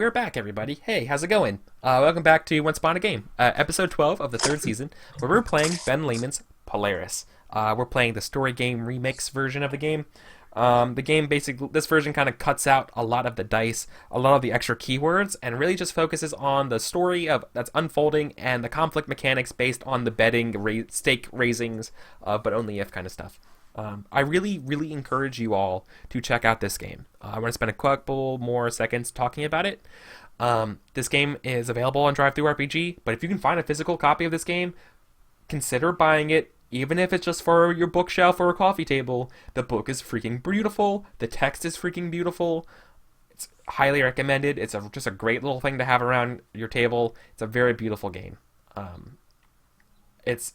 We're back, everybody. Hey, how's it going? Welcome back to Once Upon a Game, episode 12 of the third season, where we're playing Ben Lehman's Polaris. We're playing the story game remix version of the game. The game basically, this version kind of cuts out a lot of the dice, a lot of the extra keywords, and really just focuses on the story of that's unfolding and the conflict mechanics based on the betting, stake raisings, but only if kind of stuff. I really, really encourage you all to check out this game. I want to spend a couple more seconds talking about it. This game is available on DriveThruRPG, but if you can find a physical copy of this game, consider buying it, even if it's just for your bookshelf or a coffee table. The book is freaking beautiful. The text is freaking beautiful. It's highly recommended. It's just a great little thing to have around your table. It's a very beautiful game. It's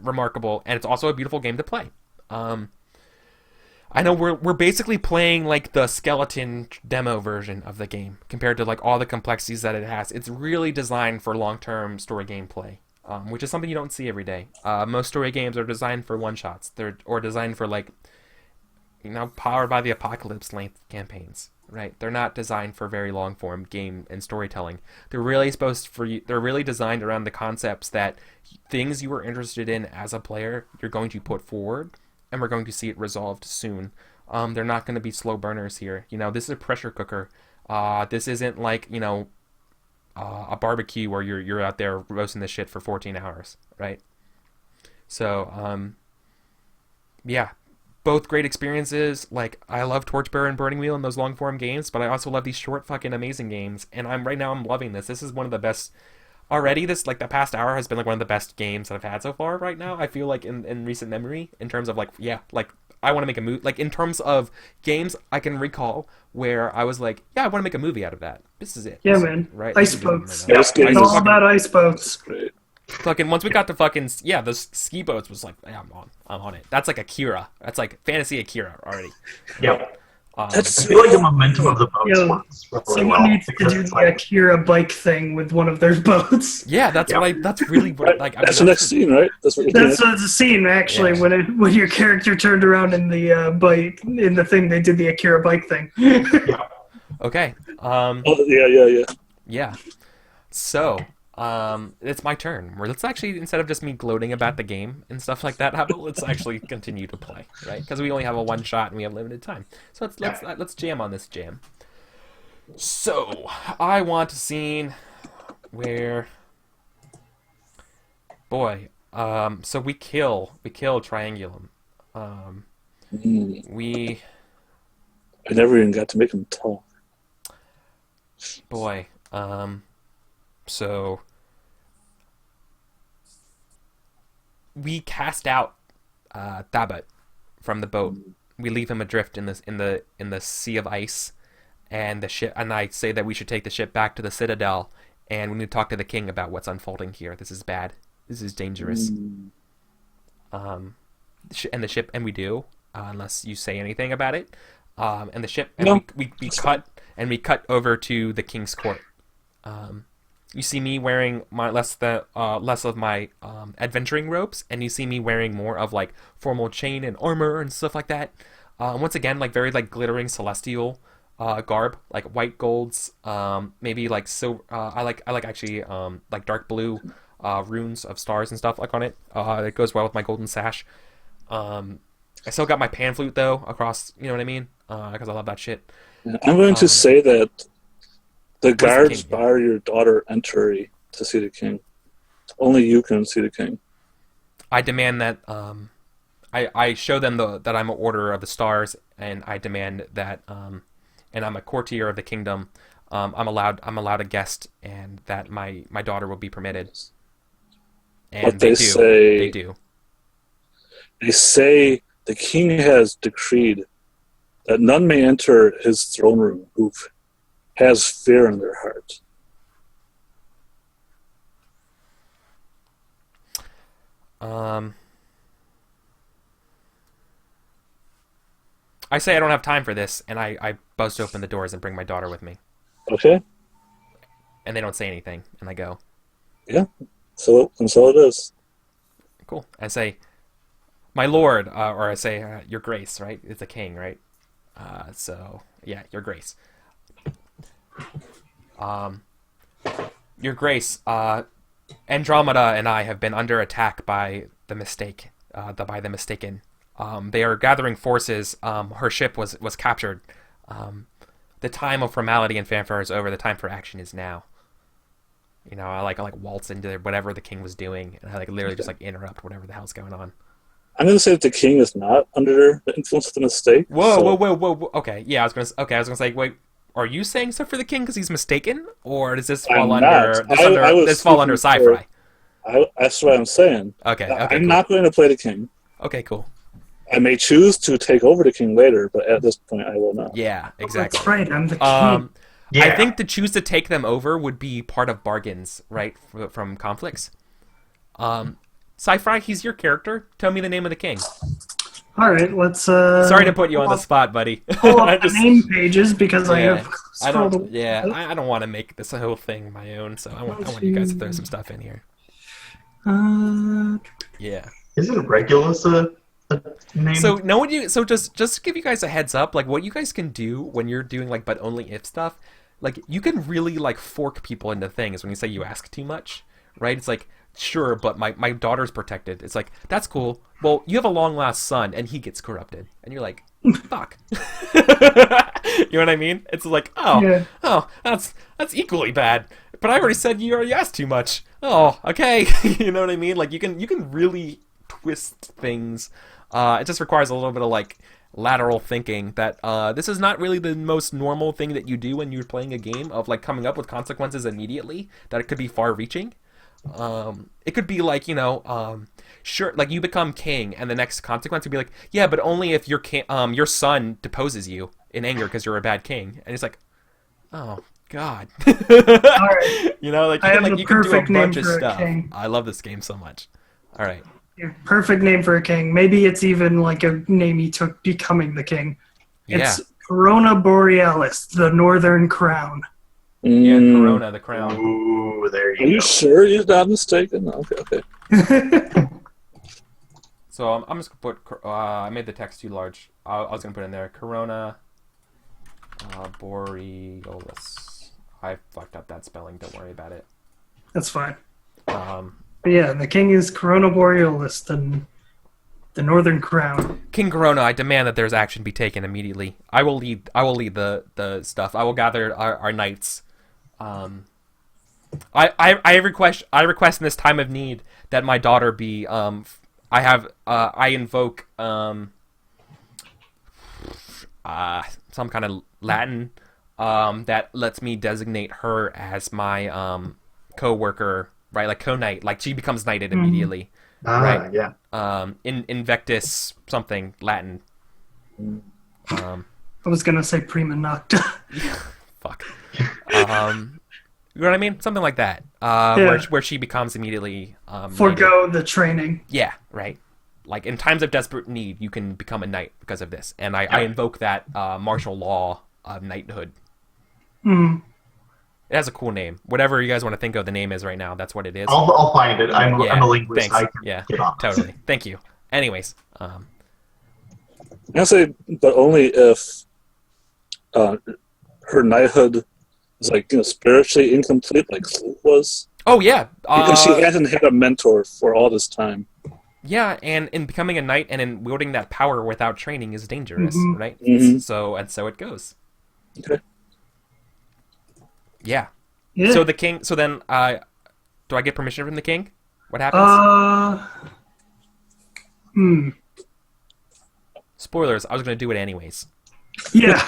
remarkable, and it's also a beautiful game to play. I know we're basically playing like the skeleton demo version of the game compared to like all the complexities that it has. It's really designed for long-term story gameplay, which is something you don't see every day. Most story games are designed for one-shots. Or designed for like, powered by the apocalypse length campaigns, right? They're not designed for very long-form game and storytelling. They're really they're really designed around the concepts that things you are interested in as a player, you're going to put forward, and we're going to see it resolved soon. They're not going to be slow burners here. This is a pressure cooker. This isn't like, a barbecue where you're out there roasting this shit for 14 hours, right? So, yeah, both great experiences. Like, I love Torchbearer and Burning Wheel in those long-form games, but I also love these short fucking amazing games, and right now I'm loving this. This is one of the best. Already, the past hour has been like one of the best games that I've had so far right now. I feel like in recent memory, in terms of like, I want to make a movie. Like, in terms of games I can recall where I was like, yeah, I want to make a movie out of that. This is it. Yeah, man. Right? Ice boats. Right Yeah, it's all about ice boats. Fucking, once we got to fucking, yeah, those ski boats was like, yeah, I'm on it. That's like Akira. That's like fantasy Akira already. Yep. That's I feel like the momentum of the boats. Someone needs to do the Akira bike thing with one of their boats. Yeah, that's really what like. That's the next scene, right? That's the scene actually, yeah. when your character turned around in the bike in the thing, they did the Akira bike thing. Okay. Yeah. So, it's my turn. Let's actually, instead of just me gloating about the game and stuff like that, let's actually continue to play, right? Because we only have a one shot and we have limited time. So let's jam on this jam. So I want a scene where, boy, so we kill Triangulum. I never even got to make him talk. Boy, so we cast out Thabat from the boat. We leave him adrift in the sea of ice, and the ship. And I say that we should take the ship back to the Citadel, and we need to talk to the king about what's unfolding here. This is bad. This is dangerous. And the ship, and we do, unless you say anything about it. And the ship, and no. we cut over to the king's court. You see me wearing less of my adventuring robes, and you see me wearing more of like formal chain and armor and stuff like that. Once again, like very like glittering celestial garb, like white golds, maybe like silver. I like actually like dark blue runes of stars and stuff like on it. It goes well with my golden sash. I still got my pan flute though across. You know what I mean? Because I love that shit. I'm going to say that the guards bar your daughter entry to see the king. Only you can see the king. I demand that. I show them that I'm an order of the stars, and I demand that. And I'm a courtier of the kingdom. I'm allowed a guest, and that my daughter will be permitted. And but they do. They say the king has decreed that none may enter his throne room who has fear in their heart. I say I don't have time for this, and I bust open the doors and bring my daughter with me. Okay. And they don't say anything, and I go. Yeah, so it is. Cool. I say, my lord, or I say, your grace, right? It's a king, right? So, yeah, your grace. Your Grace, Andromeda and I have been under attack by the Mistaken. They are gathering forces. Her ship was captured. The time of formality and fanfare is over. The time for action is now. I like waltz into whatever the king was doing, and I literally just interrupt whatever the hell's going on. I'm going to say that the king is not under the influence of the mistake. Whoa. Okay, yeah, I was gonna say, wait, are you saying so for the king because he's mistaken, or does this fall under sci-fi? That's what I'm saying. Okay, I'm cool. not going to play the king. Okay, cool. I may choose to take over the king later, but at this point, I will not. Yeah, exactly. That's right. I'm the king. Yeah. I think to choose to take them over would be part of bargains, right, from conflicts. Sci-fi, he's your character. Tell me the name of the king. All right, let's. Sorry to put you on the spot, buddy. Pull up the name pages because I have scrolled. I don't want to make this whole thing my own, so I want you guys to throw some stuff in here. Yeah. Isn't Regulus a name? So just to give you guys a heads up, what you guys can do when you're doing but only if stuff, you can really fork people into things when you say you ask too much, right? It's sure, but my daughter's protected. It's that's cool. Well, you have a long-lost son, and he gets corrupted. And you're fuck. You know what I mean? It's oh, that's equally bad. But I already said you already asked too much. Oh, okay. You know what I mean? You can really twist things. It just requires a little bit of, lateral thinking that this is not really the most normal thing that you do when you're playing a game of, coming up with consequences immediately, that it could be far-reaching. It could be sure, you become king, and the next consequence would be yeah, but only if your son deposes you in anger because you're a bad king, and it's oh God. All right. You the can do a perfect name bunch of for a stuff. king. I love this game so much. All right. Yeah, perfect name for a king. Maybe it's even a name he took becoming the king. It's Corona Borealis, the Northern Crown. Yeah, Corona, the crown. Ooh, there you go. Are you sure you're not mistaken? Okay. So I'm just going to put... I made the text too large. I was going to put in there, Corona Borealis. I fucked up that spelling. Don't worry about it. That's fine. But yeah, the king is Corona Borealis, the Northern Crown. King Corona, I demand that there's action be taken immediately. I will lead the stuff. I will gather our knights. I request in this time of need that my daughter be I invoke some kind of Latin that lets me designate her as my co-worker, right? Co-knight, she becomes knighted immediately. Right. Yeah. Invectus something Latin. I was gonna say prima nocta. Fuck. You know what I mean? Something like that. Where she becomes immediately forego knighted. the training. Yeah, right. In times of desperate need, you can become a knight because of this, and I invoke that martial law of knighthood. Mm. It has a cool name. Whatever you guys want to think of the name is right now, that's what it is. I'll find it. I'm a linguist. Thanks. I can get on this. Totally. Thank you. Anyways, I say, but only if her knighthood is spiritually incomplete, like Luke was. Oh yeah, because she hasn't had a mentor for all this time. Yeah, and in becoming a knight and in wielding that power without training is dangerous, right? Mm-hmm. So it goes. Okay. Yeah. Yeah. So the king. So then, do I get permission from the king? What happens? Spoilers. I was going to do it anyways. Yeah.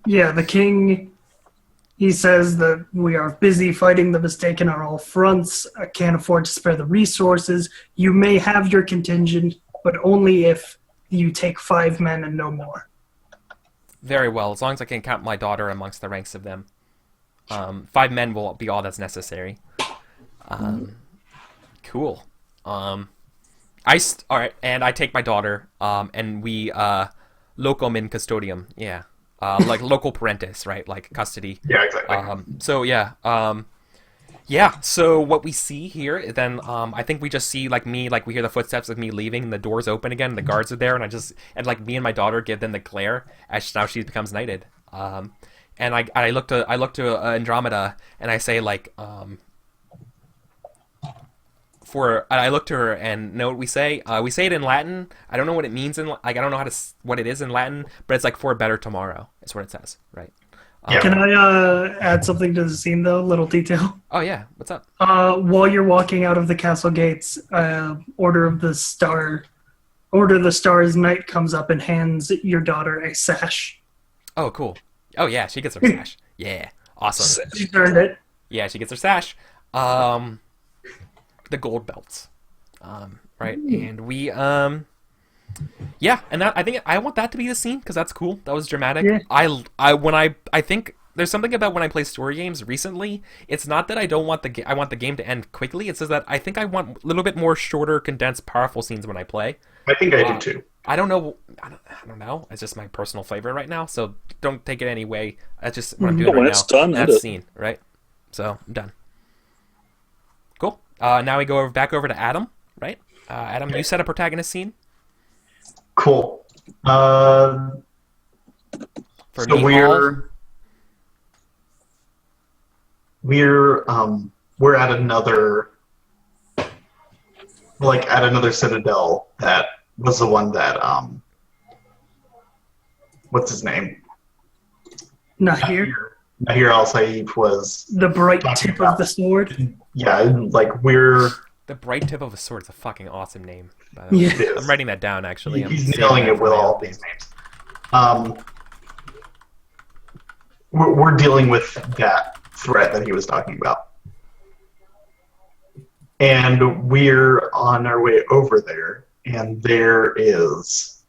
The king. He says that we are busy fighting the Mistaken on all fronts. I can't afford to spare the resources. You may have your contingent, but only if you take 5 men and no more. Very well, as long as I can count my daughter amongst the ranks of them. 5 men will be all that's necessary. Cool. All right, and I take my daughter, and we locum in custodium. Yeah, local parentis, right? Custody. Yeah, exactly. So what we see here, then I think we just see we hear the footsteps of me leaving, and the doors open again, and the guards are there, and me and my daughter give them the glare as now she becomes knighted. and I look to Andromeda, and I say like I look to her and know what we say. We say it in Latin. I don't know what it means I don't know what it is in Latin, but it's like for a better tomorrow. Is what it says, right? Can I add something to the scene though? Little detail. Oh yeah, what's up? While you're walking out of the castle gates, Order of the Star's knight comes up and hands your daughter a sash. Oh cool. Oh yeah, she gets her sash. Yeah, awesome. She earned it. Yeah, she gets her sash. The gold belts, right? And we, yeah, and that, I think I want that to be the scene because that's cool. That was dramatic. Yeah. I think there's something about when I play story games recently. It's not that I don't want I want the game to end quickly. It's just that I think I want a little bit more shorter, condensed, powerful scenes when I play. I think I do too. I don't know. I don't know. It's just my personal flavor right now. So don't take it any way. That's just what I'm doing when right it's now. done, That's end the it. scene, right? So I'm done. Cool. Now we go back over to Adam, right? Adam, you set a protagonist scene Cool. for So Neat we're at another citadel that was the one that what's his name? Nahir, Nahir al-Saif was the bright tip of the sword. yeah, like we're The bright tip of a sword is a fucking awesome name. By the way. Yeah. it is. I'm writing that down actually. I'm He's saving nailing that it for with my all own these thing. names. We're dealing with that threat that he was talking about. And we're on our way over there, and there is,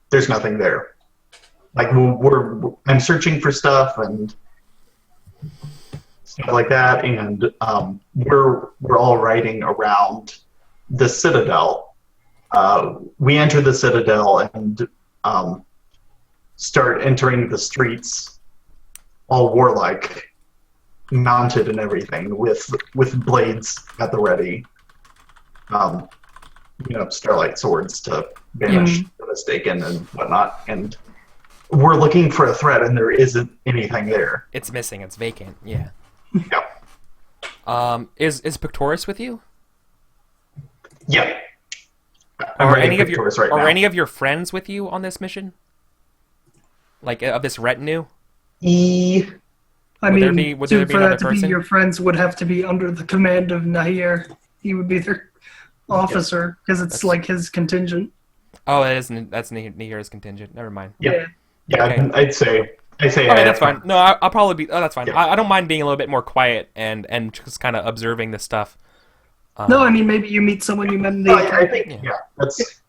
there's nothing there. Like I'm searching for stuff and stuff like that, and we're all riding around the citadel. We enter the citadel and start entering the streets, all warlike, mounted and everything, with blades at the ready. Starlight swords to banish the mistaken and whatnot. And we're looking for a threat, and there isn't anything there. It's missing. It's vacant. Yeah. Yeah. Is Pictoris with you? Yeah. Are writing any of your Pictoris right now. any of your friends with you on this mission? Like of this retinue? I Would there mean, be- would there be for another that to person? be your friends would have to be under the command of Nahir. He would be their officer because it's like his contingent. Oh, that's Nihira's contingent. Never mind. Yeah. Yeah, Okay. I'd say. Okay, I that's have fine. No, I'll probably be. Oh, that's fine. Yeah. I don't mind being a little bit more quiet and just kind of observing the stuff. No, I mean maybe you meet someone you met in the. I think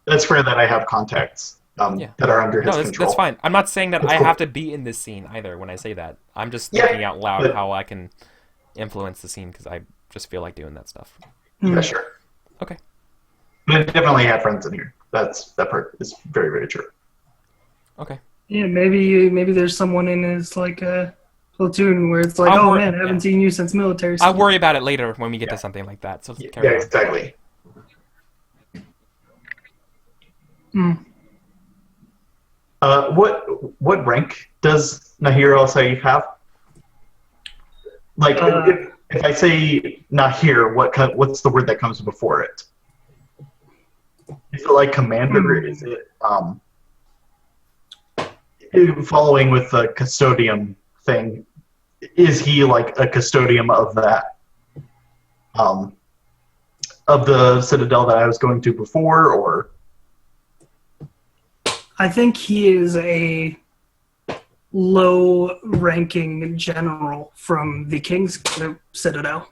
that's fair that I have contacts that are under his No, control. that's fine. I'm not saying that That's I cool. have to be in this scene either when I say that. I'm just Yeah, thinking out loud but- how I can influence the scene because I just feel like doing that stuff. Yeah, sure. Okay. But I definitely have friends in here. That part is very, very true. Okay. Yeah, maybe there's someone in his like platoon where it's like, I'll oh work- man, I haven't yeah. seen you since military I'll school. worry about it later when we get Yeah. to something like that. So Yeah, carry on. exactly. What rank does Nahir al-Saif have? Like, if I say Nahir, what's the word that comes before it? Is it like commander? Is it following with the custodian thing? Is he like a custodian of that of the citadel that I was going to before, or? I think he is a low-ranking general from the King's Citadel.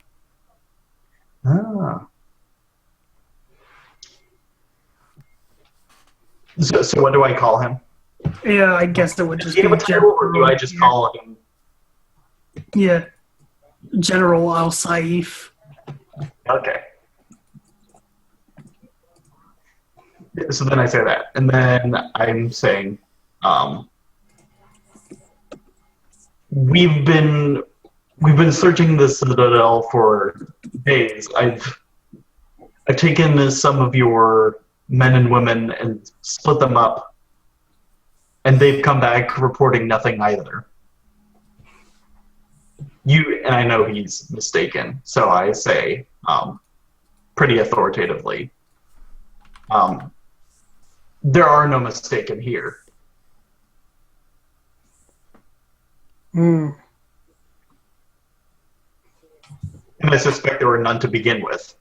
Ah. So what do I call him? Yeah, I guess it would just Do you be have a title, or do I just yeah. call him? Yeah, General Al Saif. Okay. So then I say that, and then I'm saying, we've been searching the citadel for days. I've taken some of your men and women and split them up And they've come back reporting nothing either. And I know he's mistaken, so I say pretty authoritatively, there are no mistaken here. Hmm. And I suspect there were none to begin with.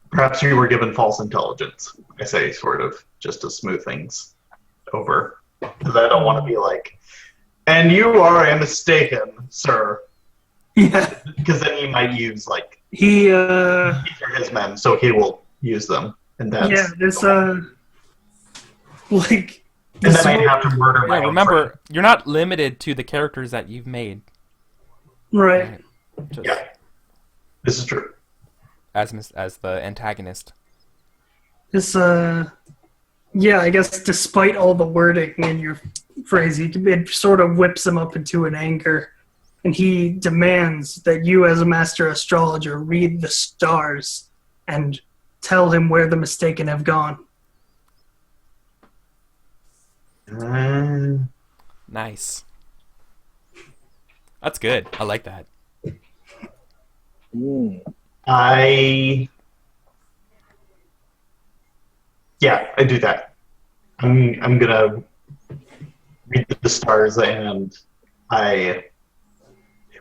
Perhaps you were given false intelligence, I say, sort of, just to smooth things over. Because I don't want to be like, and you are a mistaken, sir. Yeah. Because then he might use, like, He, these are his men, so he will use them. And that's, yeah, this, like... and then I'd have to murder my Yeah, own remember, friend. you're not limited to the characters that you've made. Right. Just Yeah, this is true. as the antagonist. This, yeah, I guess despite all the wording in your phrase, it sort of whips him up into an anger. And he demands that you, as a master astrologer, read the stars and tell him where the mistaken have gone. Nice. That's good. I like that. I do that. I'm gonna read the stars, and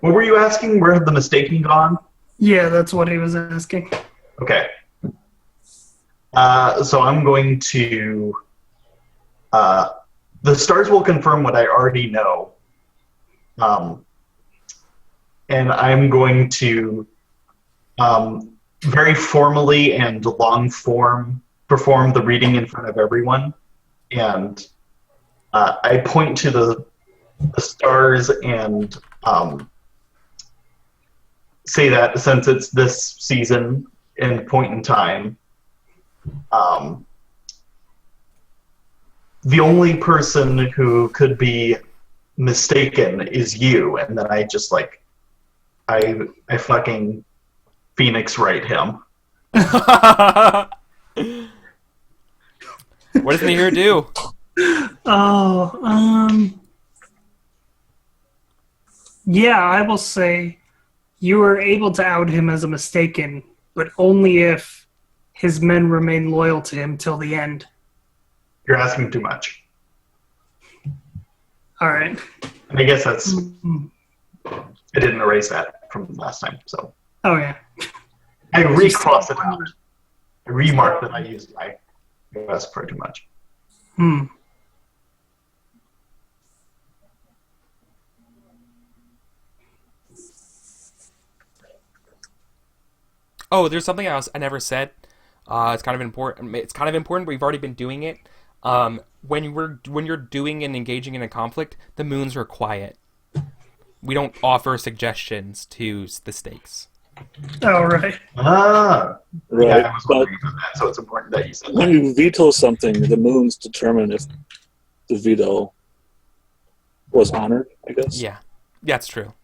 what were you asking? Where have the mistaken gone? Yeah, that's what he was asking. Okay. So I'm going to. The stars will confirm what I already know. And I'm going to very formally and long form perform the reading in front of everyone. And I point to the stars and say that since it's this season and point in time, the only person who could be mistaken is you. And then I just like, I fucking Phoenix Wright him. What does the hero do? Yeah, I will say you were able to out him as a mistaken, but only if his men remain loyal to him till the end. You're asking too much. All right. And I guess that's, I didn't erase that from last time, so. Oh, yeah. I recross it out. I remark that I used my US for too much. Oh, there's something else I never said. It's kind of important. It's kind of important, but we've already been doing it. When you're doing and engaging in a conflict, the moons are quiet. We don't offer suggestions to the stakes. Oh, right. Ah, Right. yeah, I was But wondering about that, so it's important that you said when that. you veto something, the moons determine if the veto was honored, I guess. Yeah, that's true.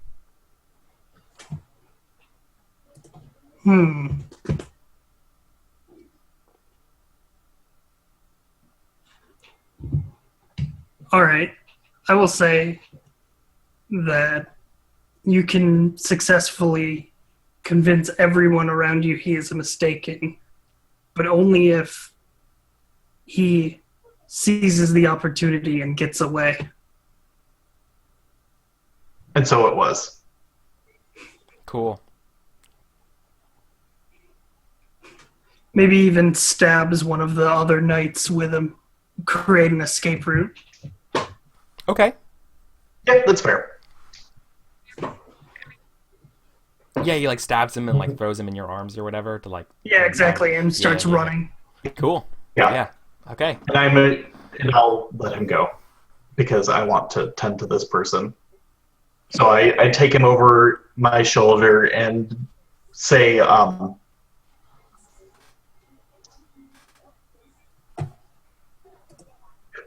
All right. I will say that you can successfully convince everyone around you he is a mistaken, but only if he seizes the opportunity and gets away. And so it was. Cool. Maybe even stabs one of the other knights with him, create an escape route. Okay. Yeah, that's fair. Yeah, he like stabs him and like throws him in your arms or whatever to like. Yeah, exactly, and starts Yeah. running. Cool. Yeah. Yeah. Okay. And I'll let him go because I want to tend to this person. So I take him over my shoulder and say,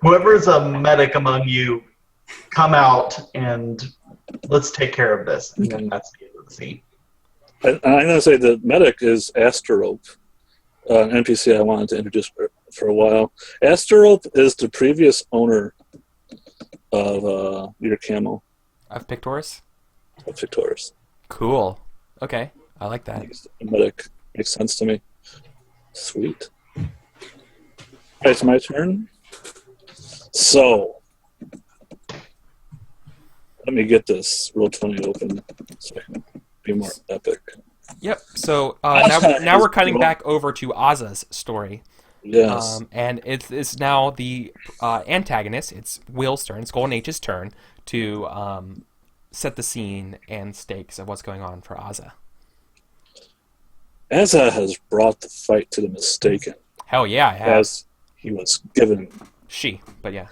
whoever's a medic among you, come out and let's take care of this. And then that's the end of the scene. And I'm going to say the medic is Asterope, an NPC I wanted to introduce for a while. Asterope is the previous owner of your camel, Of Pictoris? of Victorious. Cool. Okay. I like that. He's a medic. Makes sense to me. Sweet. All right, it's my turn. So, let me get this Roll20 open so I can be more epic. Yep. So now we're cutting back over to Aza's story. Yes. And it's now the antagonist. It's Will's turn. It's Golden H's turn to set the scene and stakes of what's going on for Aza. Asa has brought the fight to the mistaken, Hell yeah, I have. as he was given. She, but yeah.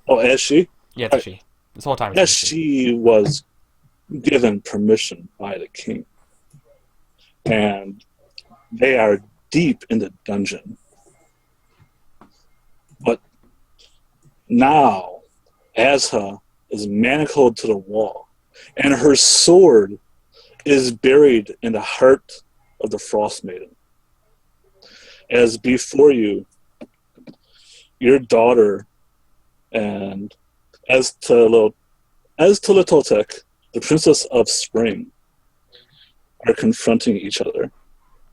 Oh, as she? Yeah, it's a she. This whole time it's As a she. she was given permission by the king. And they are deep in the dungeon. But now, Asa is manacled to the wall, and her sword is buried in the heart of the Frost Maiden. As before you, your daughter and Aztotec, the Princess of Spring, are confronting each other.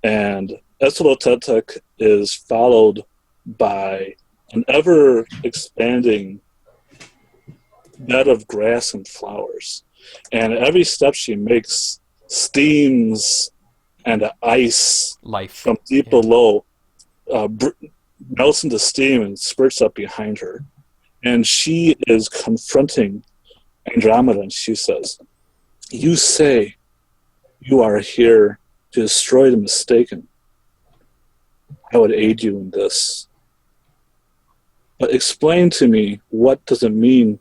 And Aztotec is followed by an ever-expanding bed of grass and flowers. And every step she makes, steams and ice Life. from deep below melts into steam and spurts up behind her. And she is confronting Andromeda, and she says, "You say you are here to destroy the mistaken. I would aid you in this. But explain to me, what does it mean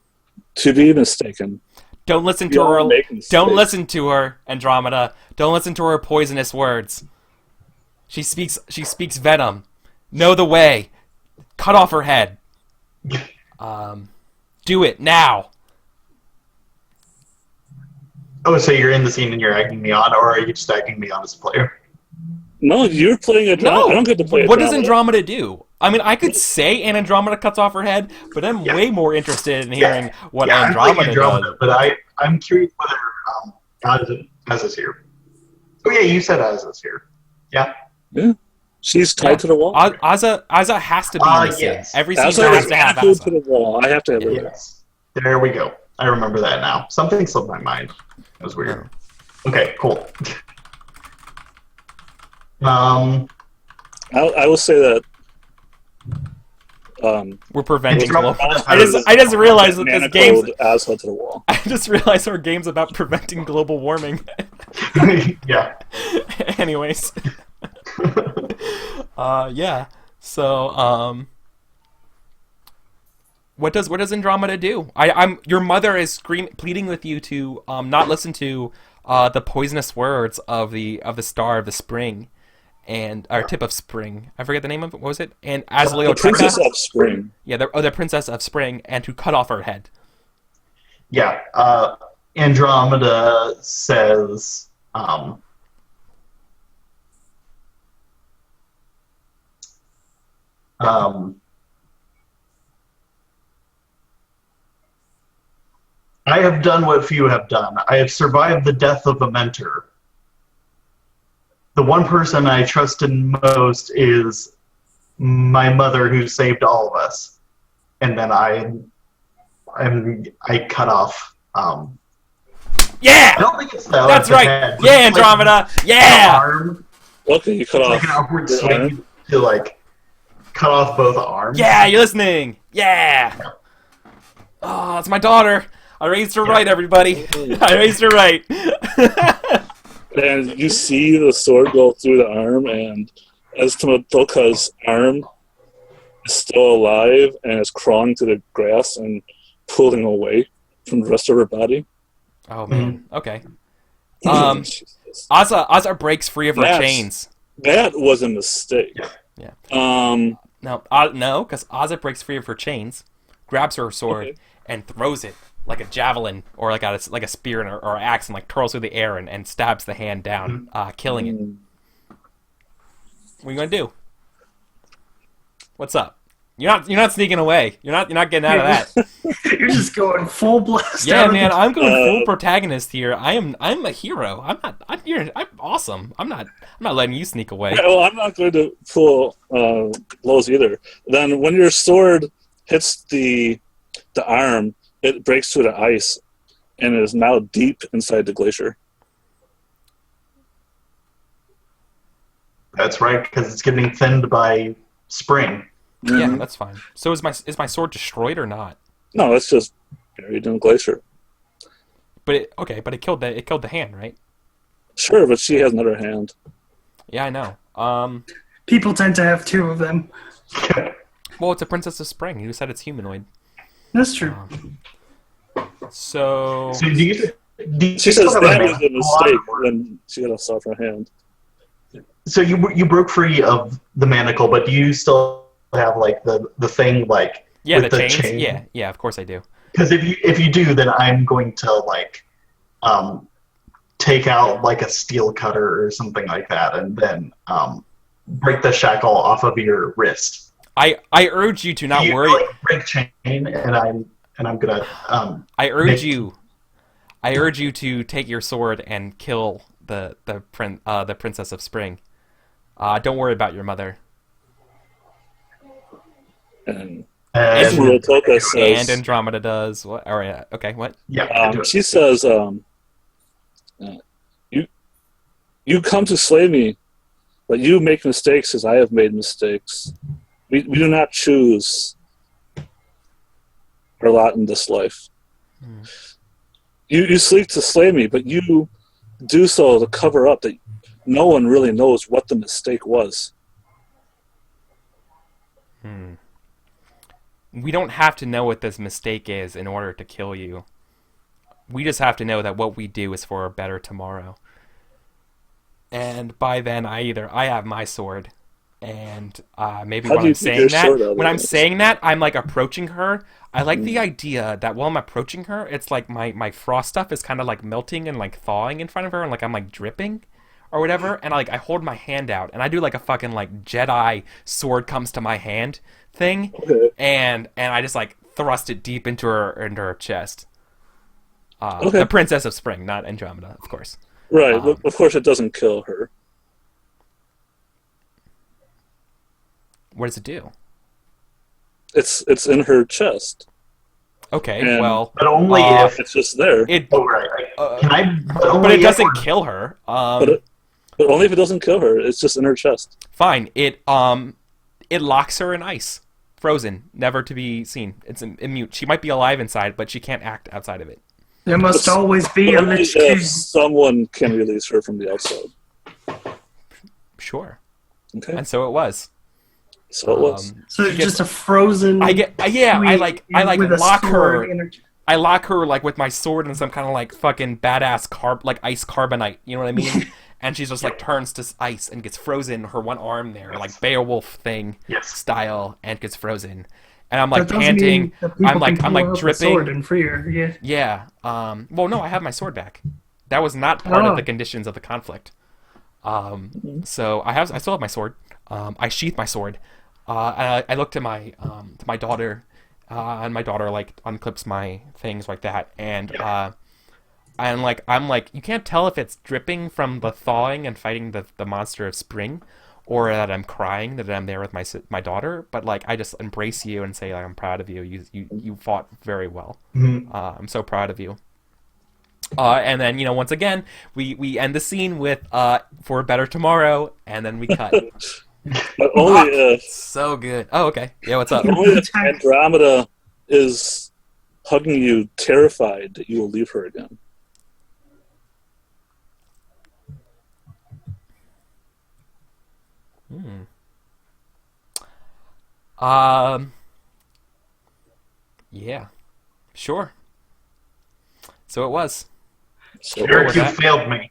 to be mistaken?" Don't listen We to all her. make mistakes. Don't listen to her, Andromeda. Don't listen to her poisonous words. She speaks venom. Know the way. Cut off her head. Do it now. Oh, so you're in the scene and you're egging me on, or are you just egging me on as a player? No, you're playing Andromeda. No. I don't get to play What does Andromeda. Andromeda do? I mean, I could say an Andromeda cuts off her head, but I'm way more interested in hearing what I'm playing Andromeda does. but I'm curious whether Az is here. Oh yeah, you said Az is here. Yeah. Yeah. She's tied to the wall. Aza has to be in the scene. Yes. Every Asa season has is to have manacled to Aza. the wall. I have to have her. Yes. There we go. I remember that now. Something slipped my mind. That was weird. Okay, cool. I will say that We're preventing Andromeda global. has- I just realized that this game's. manacled Asa to the wall. I just realized our game's about preventing global warming. yeah. Anyways. Yeah. So, what does Andromeda do? Your mother is pleading with you to not listen to the poisonous words of the star of the spring, and or tip of spring. I forget the name of it. What was it? And The Princess of Spring. Yeah, the princess of spring, and to cut off her head. Yeah. Andromeda says, I have done what few have done. I have survived the death of a mentor. The one person I trusted most is my mother, who saved all of us. And then I cut off. Yeah, I don't think it's that's the right. head. Yeah, It's Andromeda. the Yeah. arm. Okay, you cut It's off like an upward the arm. swing to cut off both arms. Yeah, you're listening. Yeah. Oh, it's my daughter. I raised her right, everybody. I raised her right. And you see the sword go through the arm, and Aztotec's arm is still alive and is crawling to the grass and pulling away from the rest of her body. Oh man. Okay. Jesus. Asa breaks free of her That's- chains. That was a mistake. Yeah. Um, No, because Asa breaks free of her chains, grabs her sword, Okay. and throws it like a javelin or like a spear or an axe, and like twirls through the air and stabs the hand down, killing it. What are you gonna do? What's up? You're not sneaking away. You're not getting out of that. You're just going full blast. Yeah, out of man, the I'm going full protagonist here. I'm a hero. I'm awesome. I'm not letting you sneak away. Yeah, well, I'm not going to pull blows either. Then when your sword hits the arm, it breaks through the ice and is now deep inside the glacier. That's right, because it's getting thinned by spring. Yeah, that's fine. So is my sword destroyed or not? No, it's just buried in the glacier. But it killed the hand, right? Sure, but she has another hand. Yeah, I know. People tend to have two of them. Well, it's a Princess of Spring. You said it's humanoid. That's true. So So do you She says still that have was a mistake when she got off her hand. So you broke free of the manacle, but do you still have like the thing like yeah, with the the chains. chain? Yeah, of course I do. Because if you do, then I'm going to like take out like a steel cutter or something like that, and then break the shackle off of your wrist. I urge you to not You, worry. like, break chain, and I'm gonna I urge make- you to take your sword and kill the Princess of Spring. Don't worry about your mother. And and, Ruatoka And says, Andromeda does. What? All right. Okay. What? yeah, do it. she says, you come to slay me, but you make mistakes as I have made mistakes. We do not choose our lot in this life. You seek to slay me, but you do so to cover up that no one really knows what the mistake was. We don't have to know what this mistake is in order to kill you. We just have to know that what we do is for a better tomorrow. And by then, I have my sword, and maybe How when do you I'm take saying your sword out of when I'm this? saying that, I'm like approaching her. I like the idea that while I'm approaching her, it's like my frost stuff is kind of like melting and like thawing in front of her, and like I'm like dripping, or whatever. And I hold my hand out, and I do like a fucking like Jedi sword comes to my hand thing, Okay. and I just like thrust it deep into her chest. Okay. The Princess of Spring, not Andromeda, of course. Right, but of course it doesn't kill her. What does it do? It's in her chest. Okay, And- well, But only if. It's just there. it, Oh right. Can I? but it doesn't kill her. But only if it doesn't kill her. It's just in her chest. Fine. It locks her in ice, frozen, never to be seen. It's immune. She might be alive inside, but she can't act outside of it. There must always be a Only Lich King. if someone can release her from the outside. Sure. Okay, And so it was. so it was. So she it's gets- just a frozen. I with a lock sword her. in her. I lock her like with my sword and some kind of like fucking badass like ice carbonite. You know what I mean? And she's just like turns to ice and gets frozen. Her one arm there, like Beowulf thing Yes. style, and gets frozen. And I'm like That doesn't panting. mean that people I'm like can I'm pull like out the dripping. sword and free her. Yeah. Yeah. Well, no, I have my sword back. That was not part Oh. of the conditions of the conflict. So I still have my sword. I sheath my sword. And I look to my daughter, and my daughter like unclips my things like that, and I'm like, you can't tell if it's dripping from the thawing and fighting the monster of spring, or that I'm crying that I'm there with my daughter. But like, I just embrace you and say like, I'm proud of you. You fought very well. I'm so proud of you. And then once again we end the scene with for a better tomorrow, and then we cut. But only if So good. Oh, okay. Yeah, what's up? only if Andromeda is hugging you, terrified that you will leave her again. Yeah, sure. So it was. So Eric, was you that? failed me.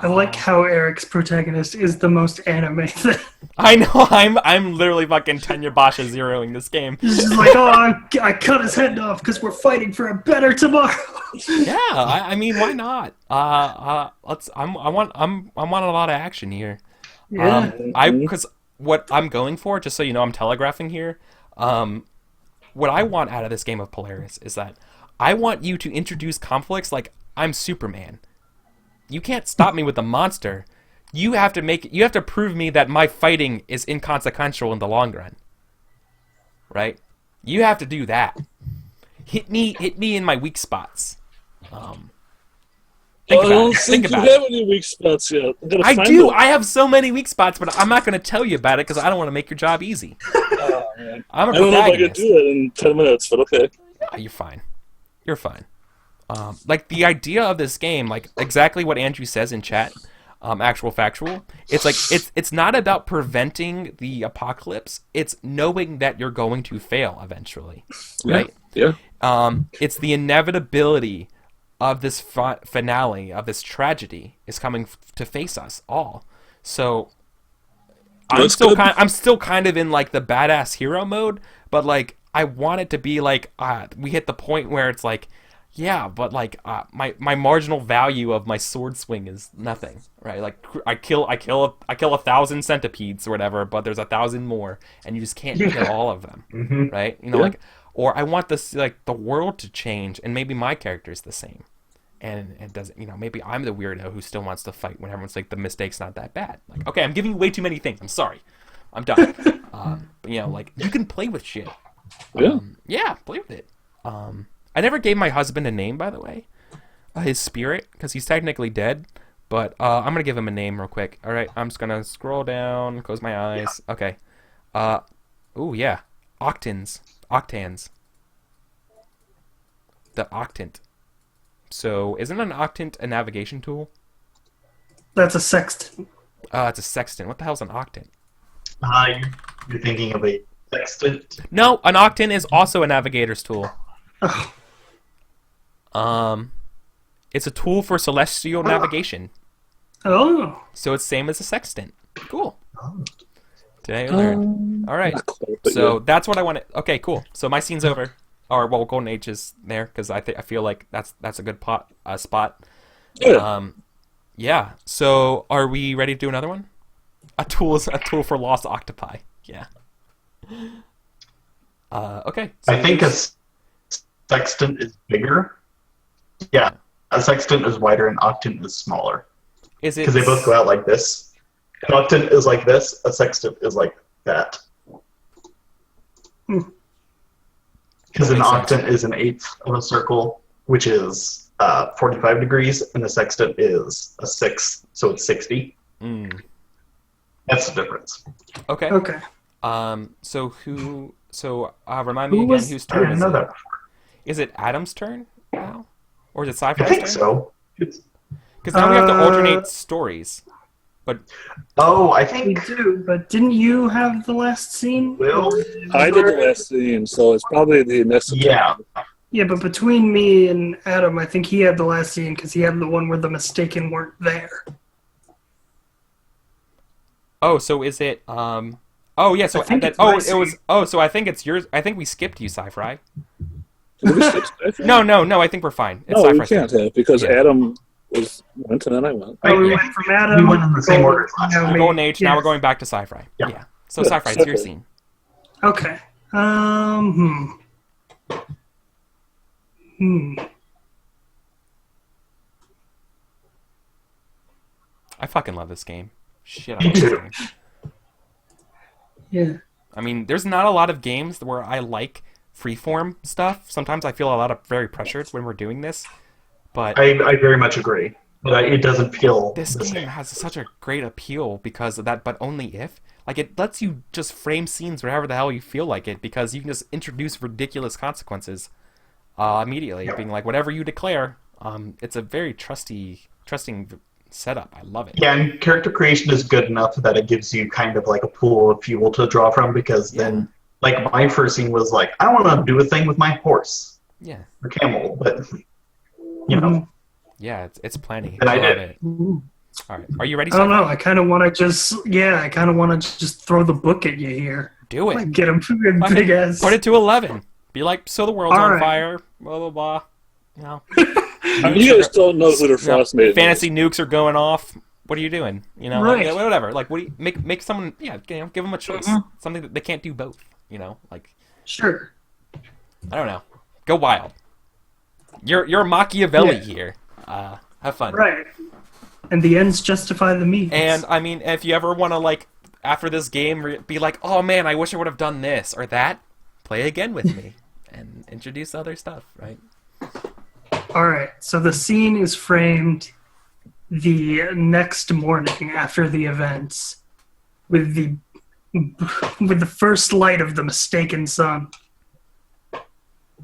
I like how Eric's protagonist is the most anime thing. I know. I'm literally fucking Tenya Basha zeroing this game. He's just like, oh, I cut his head off because we're fighting for a better tomorrow. Yeah, I mean, why not? I want a lot of action here. Yeah. Because what I'm going for, just so you know, I'm telegraphing here. What I want out of this game of Polaris is that I want you to introduce conflicts like I'm Superman. You can't stop me with a monster. You have to prove me that my fighting is inconsequential in the long run. Right? You have to do that. Hit me in my weak spots. I don't think you have any weak spots yet. I do. I have so many weak spots, but I'm not going to tell you about it because I don't want to make your job easy. I'm a protagonist. I don't know if I could do it in 10 minutes, but okay. Yeah, you're fine. You're fine. Like the idea of this game, like exactly what Andrew says in chat, actual factual. It's like it's not about preventing the apocalypse. It's knowing that you're going to fail eventually, right? Yeah. It's the inevitability of this finale, of this tragedy, is coming to face us all. So I'm still kind of in like the badass hero mode, but like I want it to be like we hit the point where it's like, yeah, but like my marginal value of my sword swing is nothing, right? Like I kill 1,000 centipedes or whatever, but there's 1,000 more, and you just can't kill all of them, right? You know, like, or I want this like the world to change, and maybe my character is the same. And it doesn't, you know, maybe I'm the weirdo who still wants to fight when everyone's like, the mistake's not that bad. Like, okay, I'm giving you way too many things. I'm sorry. I'm done. But, you know, like, you can play with shit. Yeah, play with it. I never gave my husband a name, by the way. His spirit, because he's technically dead. But I'm going to give him a name real quick. All right, I'm just going to scroll down, close my eyes. Yeah. Okay. Oh, yeah. Octans. The Octant. So, isn't an octant a navigation tool? That's a sextant. It's a sextant. What the hell's an octant? You're thinking of a sextant? No, an octant is also a navigator's tool. It's a tool for celestial navigation. Oh. So it's same as a sextant. Cool. Today I learned. All right. So that's what I wanted. Okay, cool. So my scene's over. Or well, Golden Age is there because I feel like that's a good spot. Yeah. So are we ready to do another one? A tool for lost octopi. Yeah. Okay. So I think a sextant is bigger. Yeah, a sextant is wider and octant is smaller. Is it? Because they both go out like this. An octant is like this. A sextant is like that. Because an octant is an eighth of a circle, which is 45 degrees, and a sextant is a sixth, so it's 60. That's the difference. Okay. Okay. So who? So remind me again whose turn is it? Is it Adam's turn now, or is it Sci-Fi's turn? I think so. Because now we have to alternate stories. But I think we do. But didn't you have the last scene? Will, I did the last scene, so it's probably the next. Yeah. Yeah, but between me and Adam, I think he had the last scene because he had the one where the mistaken weren't there. Oh, so is it? Oh yeah. So that. Oh, it was. Oh, so I think it's yours. I think we skipped you, Sci-Fi. No. I think we're fine. It's we can't have because Adam went and then I went. Oh, we went from Adam. We went in the same order. Golden Age. Yes. Now we're going back to Sci-Fi. Yeah. So Sci-Fi, it's your scene. Okay. I fucking love this game. Shit, I love this game. Yeah. I mean, there's not a lot of games where I like freeform stuff. Sometimes I feel a lot of very pressured when we're doing this. But I very much agree. But it doesn't feel this game has such a great appeal because of that, but only if. Like, it lets you just frame scenes wherever the hell you feel like it because you can just introduce ridiculous consequences immediately. Being like, whatever you declare, it's a very trusting setup. I love it. Yeah, and character creation is good enough that it gives you kind of like a pool of fuel to draw from because then, like, my first scene was like, I want to do a thing with my horse. Yeah. Or camel, but, you know. Yeah, it's plenty. And I love did. it. All right. Are you ready? I don't know. I kind of want to just throw the book at you here. Do it. Like, get him big ass. Put it to 11. Be like, so the world's All on right. fire. Blah, blah, blah. You know. You guys don't know who the Frost Maiden Fantasy nukes are going off. what are you doing? You know, Right. like, whatever. Like, what do you make someone? Yeah, give them a choice. Something that they can't do both. You know, like Sure. I don't know. Go wild. You're Machiavelli Yeah. here. Have fun. Right. And the ends justify the means. And I mean, if you ever want to like after this game be like, oh man, I wish I would have done this or that, play again with me and introduce other stuff, right? All right. So the scene is framed the next morning after the events, with the first light of the mistaken sun.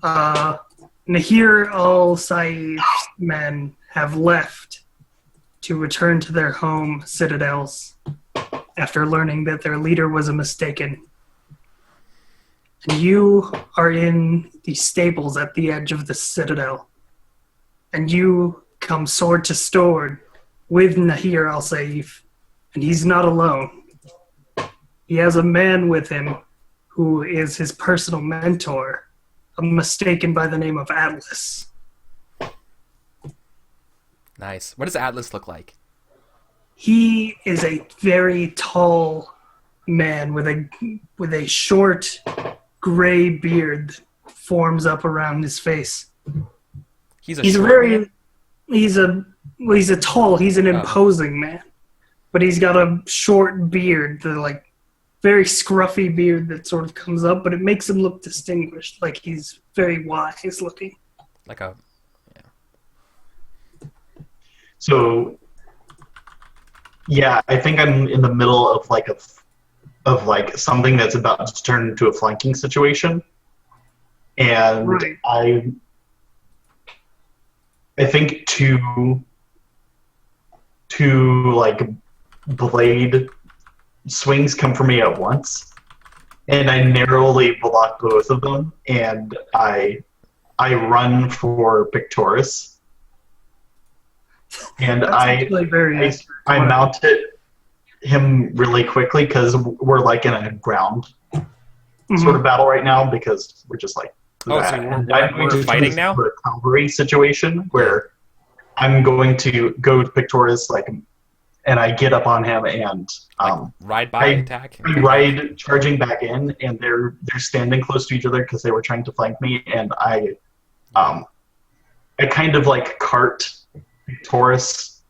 Nahir al-Saif's men have left to return to their home citadels after learning that their leader was a mistaken. And you are in the stables at the edge of the citadel. And you come sword to sword with Nahir al-Saif. And he's not alone. He has a man with him who is his personal mentor, a mistaken by the name of Atlas. Nice. What does Atlas look like? He is a very tall man with a short gray beard that forms up around his face. He's He's an imposing man, but he's got a short beard, very scruffy beard that sort of comes up, but it makes him look distinguished, like he's very wise looking. like a So, yeah, I think I'm in the middle of something that's about to turn into a flanking situation, and Right. I think two like blade swings come for me at once, and I narrowly block both of them, and I run for Pictoris. And That's actually very I mounted him really quickly because we're like in a ground sort of battle right now because we're just like Oh, so we're fighting now? A cavalry situation where I'm going to go to Pictoris and I get up on him and ride by attack. I ride charging back in and they're standing close to each other because they were trying to flank me and I kind of like cart Taurus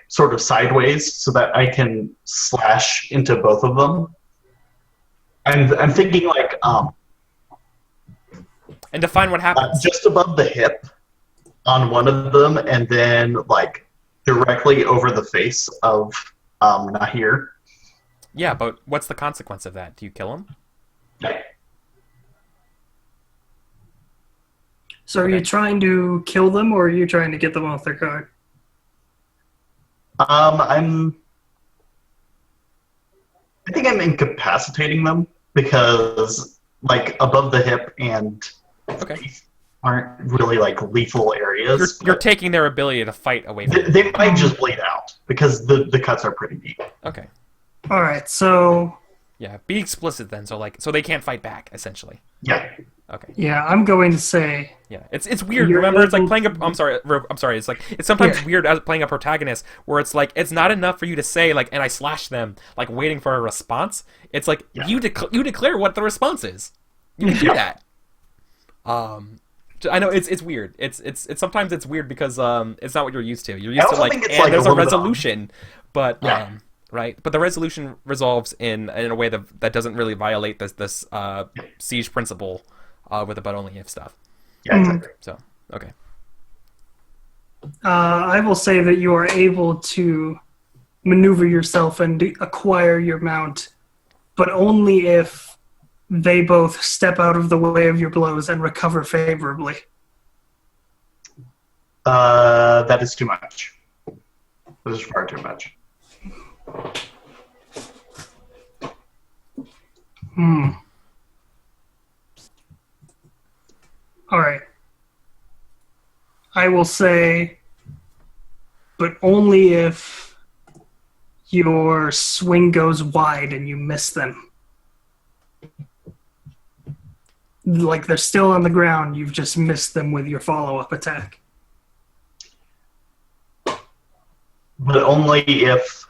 sort of sideways so that I can slash into both of them. And I'm thinking And define what happens. just above the hip on one of them and then directly over the face of Nahir. Yeah, but what's the consequence of that? Do you kill him? So are you trying to kill them, or are you trying to get them off their guard? I think I'm incapacitating them because above the hip and face aren't really lethal areas. You're taking their ability to fight away from them. They might just bleed out because the cuts are pretty deep. Okay. All right, so Yeah, be explicit then. So so they can't fight back essentially. Yeah. Okay. yeah, I'm going to say Yeah, it's weird. You're Remember, it's like able playing a. I'm sorry. It's it's sometimes Yeah. weird as playing a protagonist where it's it's not enough for you to say and I slash them waiting for a response. It's you declare what the response is. You do that. I know it's weird. It's sometimes it's weird because it's not what you're used to. You're used to also think it's, and there's a a little bit resolution, but Yeah. right. But the resolution resolves in a way that doesn't really violate this siege principle with the but only if stuff. Yeah, exactly. So okay. I will say that you are able to maneuver yourself and acquire your mount, but only if they both step out of the way of your blows and recover favorably. That is too much. That is far too much. All right. I will say, but only if your swing goes wide and you miss them. They're still on the ground, you've just missed them with your follow-up attack. but only if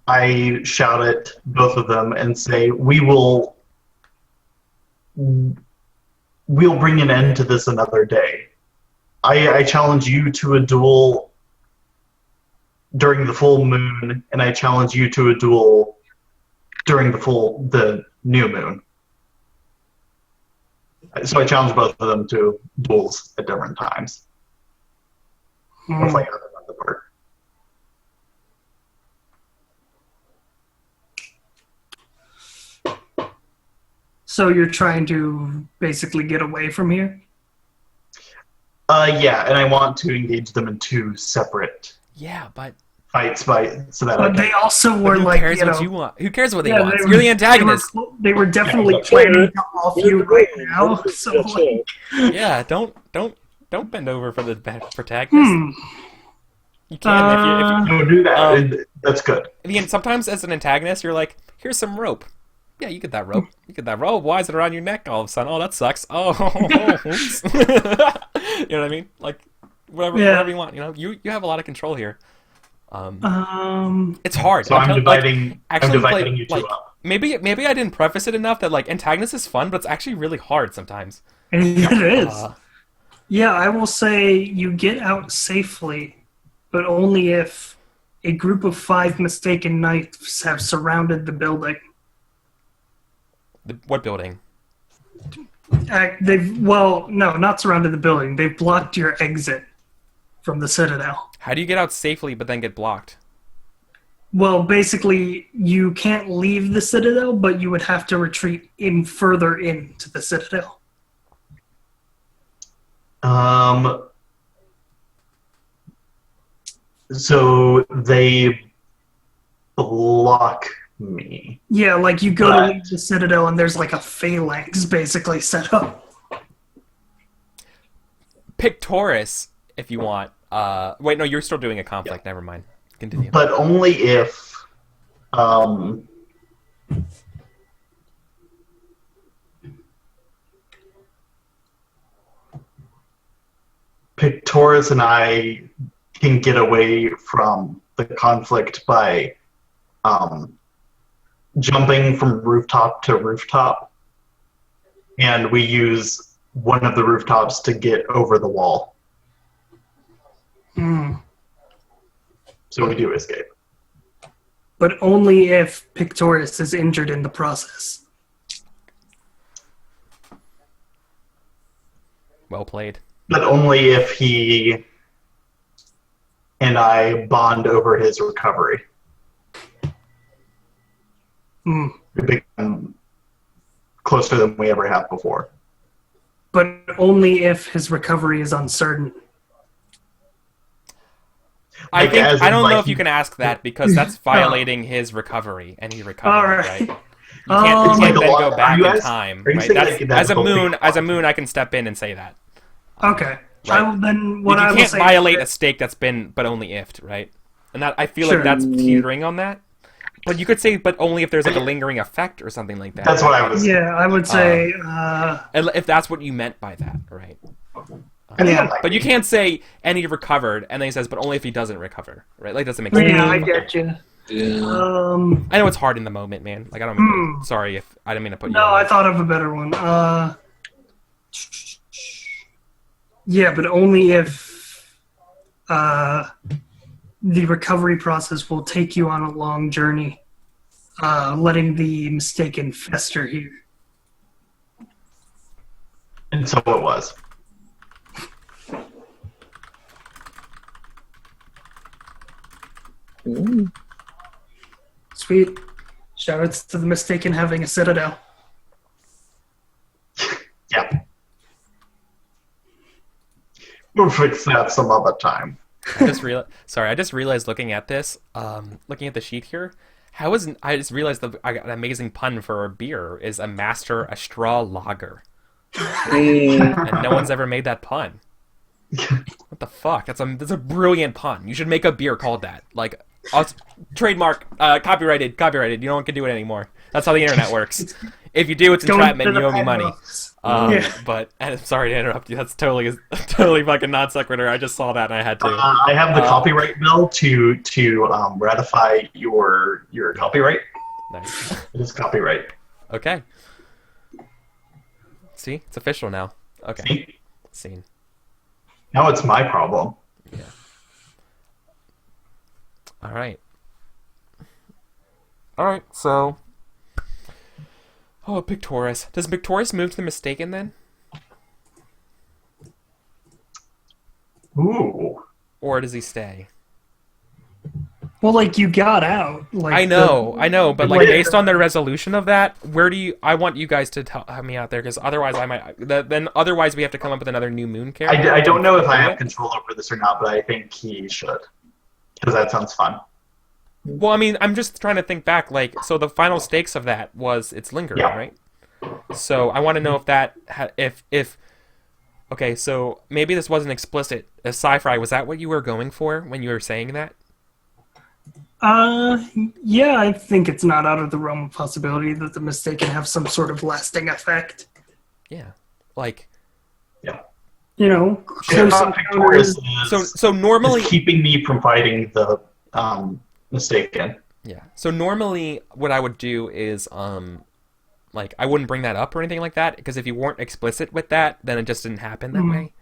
I shout at both of them and say, we'll bring an end to this another day. I challenge you to a duel during the full moon, and I challenge you to a duel during the new moon. So I challenge both of them to duels at different times. Or fight out of the park. So you're trying to basically get away from here? Yeah, and I want to engage them in 2 separate Yeah, but fights so that But they also were who like, cares you what know, you want? Who cares what they yeah, want? they You're the were- antagonist. They were definitely Yeah, planning to off you right now. So That's like, it. Yeah, don't bend over for the protagonist. hmm. You can don't do that. That's good. if you sometimes as an antagonist, you're like, here's some rope. Yeah, you get that rope. You get that rope. Why is it around your neck all of a sudden? Oh, that sucks. Oh, oops. You know what I mean? Like, whatever you want. You know, you have a lot of control here. It's hard. So I'm dividing Actually, you 2 up. Maybe I didn't preface it enough that like antagonist is fun, but it's actually really hard sometimes. It is. Yeah, I will say you get out safely, but only if a group of 5 mistaken knights have surrounded the building. What building? No, not surrounded the building. They've blocked your exit from the Citadel. How do you get out safely but then get blocked? Well, basically, you can't leave the Citadel, but you would have to retreat further into the Citadel. So they block me. Yeah, like you go to leave the Citadel and there's like a phalanx basically set up. Pictoris, if you want. Wait, no, you're still doing a conflict. Never mind. Continue. But only if Pictoris and I can get away from the conflict by jumping from rooftop to rooftop, and we use one of the rooftops to get over the wall. So we do escape. But only if Pictoris is injured in the process. Well played. But only if he and I bond over his recovery. We become closer than we ever have before. But only if his recovery is uncertain. I don't know like if you can ask that because that's violating his recovery, and he recovered, All right. right? You can't then go back in guys- time. are you Right? saying That's, like that's as a moon, I can step in and say that. Okay. Right. Then You what I will can't say violate a is stake that's been, but only ifed, right? And that I feel Sure. like that's teetering on that. But you could say, but only if there's like a lingering effect or something like that. That's what I was. yeah, I would say And if that's what you meant by that, right? I think Yeah. I'm like- But you can't say, and he recovered, and then he says, but only if he doesn't recover, right? Like, doesn't make sense. yeah, I get you. Yeah. I know it's hard in the moment, man. Like, I don't mean to, sorry if I didn't mean to put you No, on I that. thought of a better one. Yeah, but only if the recovery process will take you on a long journey, letting the mistaken fester here. And so it was. Sweet. Shoutouts to the mistaken having a citadel. Yeah. We'll fix that some other time. I just realized looking at this, looking at the sheet here, I just realized that I got an amazing pun for a beer is a master a straw lager. And no one's ever made that pun. What the fuck? That's a brilliant pun. You should make a beer called that. Like, trademark, copyrighted. No one can do it anymore. That's how the internet works. If you do, it's Going entrapment. to the You owe me bad money. books. But and I'm sorry to interrupt you. That's totally totally fucking non sequitur. I just saw that and I had to. I have the copyright bill to ratify your copyright. Nice. It is copyright. Okay. See, it's official now. Okay. See? Scene. Now it's my problem. Yeah. All right. All right. So. Oh, Pictoris. Does Pictoris move to the Mistaken then? Ooh. Or does he stay? Well, like, you got out. Like, I know, but like based on the resolution of that, where do you? I want you guys to help me out there because otherwise I might. Then otherwise we have to come up with another new moon character. I don't know if I have control over this or not, but I think he should. Because that sounds fun. Well, I mean, I'm just trying to think back. Like, so the final stakes of that was it's lingering, right? So I want to know if that if. Okay, so maybe this wasn't explicit. As sci-fi, was that what you were going for when you were saying that? Yeah, I think it's not out of the realm of possibility that the Mistaken have some sort of lasting effect. Yeah, like. Yeah. You know, close encounters. So normally is keeping me from fighting the Mistaken. Yeah. So normally what I would do is like I wouldn't bring that up or anything like that because if you weren't explicit with that, then it just didn't happen that way.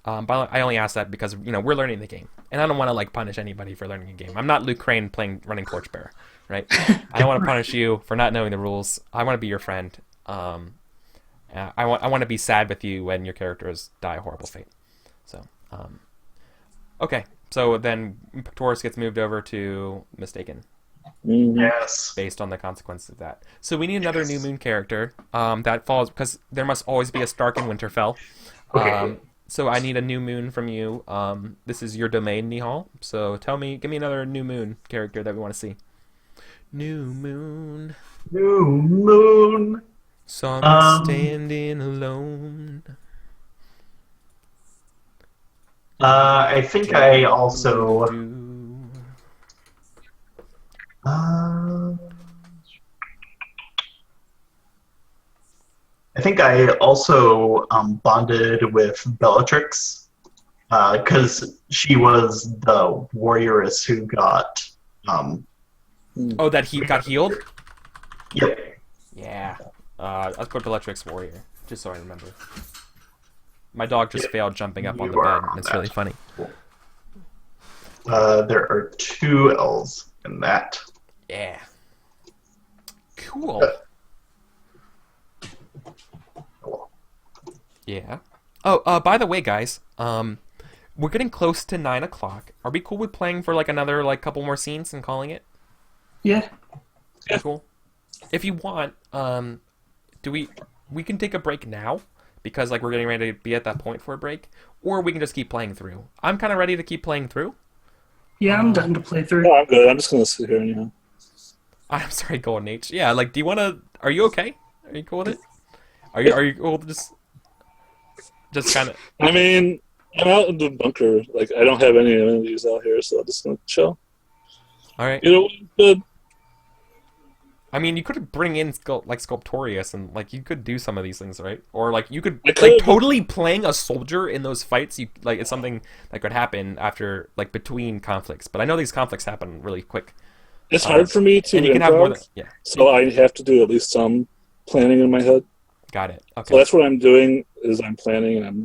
But I only ask that because we're learning the game, and I don't want to like punish anybody for learning a game. I'm not Luke Crane running Torchbearer, right? I don't want to punish you for not knowing the rules. I want to be your friend. I want to be sad with you when your characters die a horrible fate. So okay, so then Pictoris gets moved over to Mistaken. Yes. Based on the consequences of that. So we need another new moon character that falls because there must always be a Stark in Winterfell. Okay. So I need a new moon from you. This is your domain, Nihal. So give me another new moon character that we want to see. New moon. New moon. Some standing alone. I think I also. I think I also bonded with Bellatrix because she was the warrioress who got. Oh, that he got healed? Yep. Yeah. Let's go Bellatrix Warrior, just so I remember. My dog just failed jumping up on the bed, and it's really funny. Cool. There are 2 L's in that. Yeah. Cool. Yeah. Oh, by the way, guys, we're getting close to 9 o'clock. Are we cool with playing for like another couple more scenes and calling it? Yeah. Cool. If you want, we can take a break now because we're getting ready to be at that point for a break, or we can just keep playing through. I'm kind of ready to keep playing through. Yeah, I'm done to play through. No, I'm good. I'm just gonna sit here anyhow. I'm sorry, Golden H. Yeah, do you want to? Are you okay? Are you cool with it? Are you cool with just kind of? I mean, I'm out in the bunker. I don't have any amenities out here, so I'm just gonna chill. All right. Good. I mean, you could bring in Sculptorius and you could do some of these things, right? Or you could totally playing a soldier in those fights. You it's something that could happen after between conflicts. But I know these conflicts happen really quick. It's hard for me to and you can have more than, yeah. So I have to do at least some planning in my head. Got it. Okay. So that's what I'm doing is I'm planning and I'm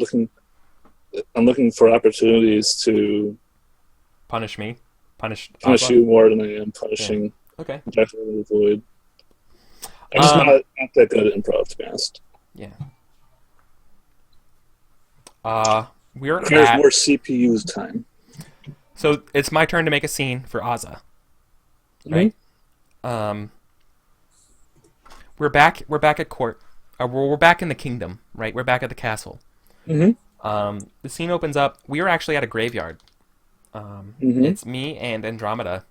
looking for opportunities to punish me, punish you more than I am punishing. Yeah. Okay. Definitely the Void. I'm just not that good at improv, to be honest. Yeah. We're Here's at more CPU's time. So it's my turn to make a scene for Azza. Right? Mm-hmm. We're back at court. We're back in the kingdom, right? We're back at the castle. Mm-hmm. The scene opens up. We are actually at a graveyard. Mm-hmm. It's me and Andromeda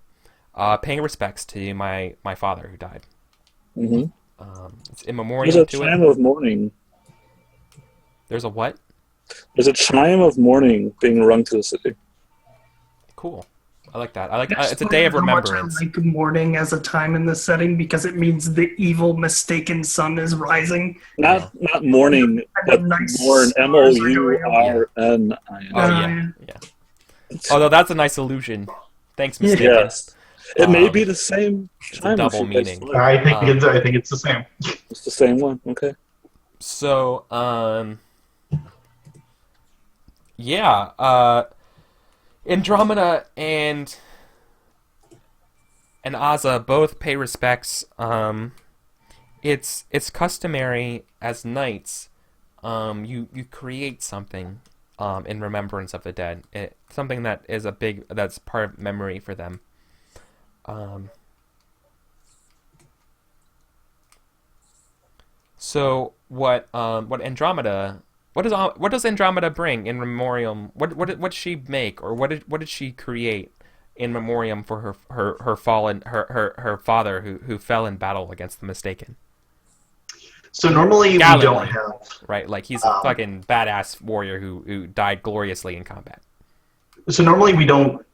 paying respects to my father who died. Mm-hmm. It's in memoriam There's a to chime it. of mourning. There's a what? There's a chime of mourning being rung to the city. Cool. I like that. I like That's it's a day of how much I remembrance. like morning as a time in this setting because it means the evil, mistaken sun is rising. Yeah. Not mourning, And but the nice mourn, stars are going up. Mournin. Oh yeah, yeah. Although that's a nice illusion. Thanks, Yeah. mistaken. Yes. It may Um, be the same a time. double if you guys meaning. like. I think it's the same. It's the same one. Okay. So, yeah, Andromeda and Aza both pay respects. It's customary as knights. You create something in remembrance of the dead. Something that is that's part of memory for them. So what Andromeda what does Andromeda bring in memoriam? What did she make, or what did she create in memoriam for her fallen her father who fell in battle against the Mistaken? So normally we don't Gallantly. have. Right, like he's a fucking badass warrior who died gloriously in combat. So normally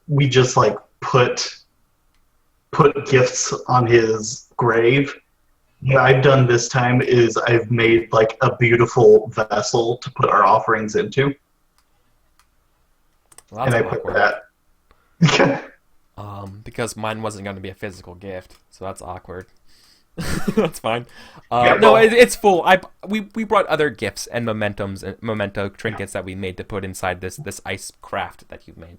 we just like put gifts on his grave. What I've done this time is I've made like a beautiful vessel to put our offerings into, Well, and that's I put awkward. that. Because mine wasn't going to be a physical gift, so that's awkward. That's fine. Yeah, No, well- it's full. We brought other gifts and memento trinkets that we made to put inside this ice craft that you've made.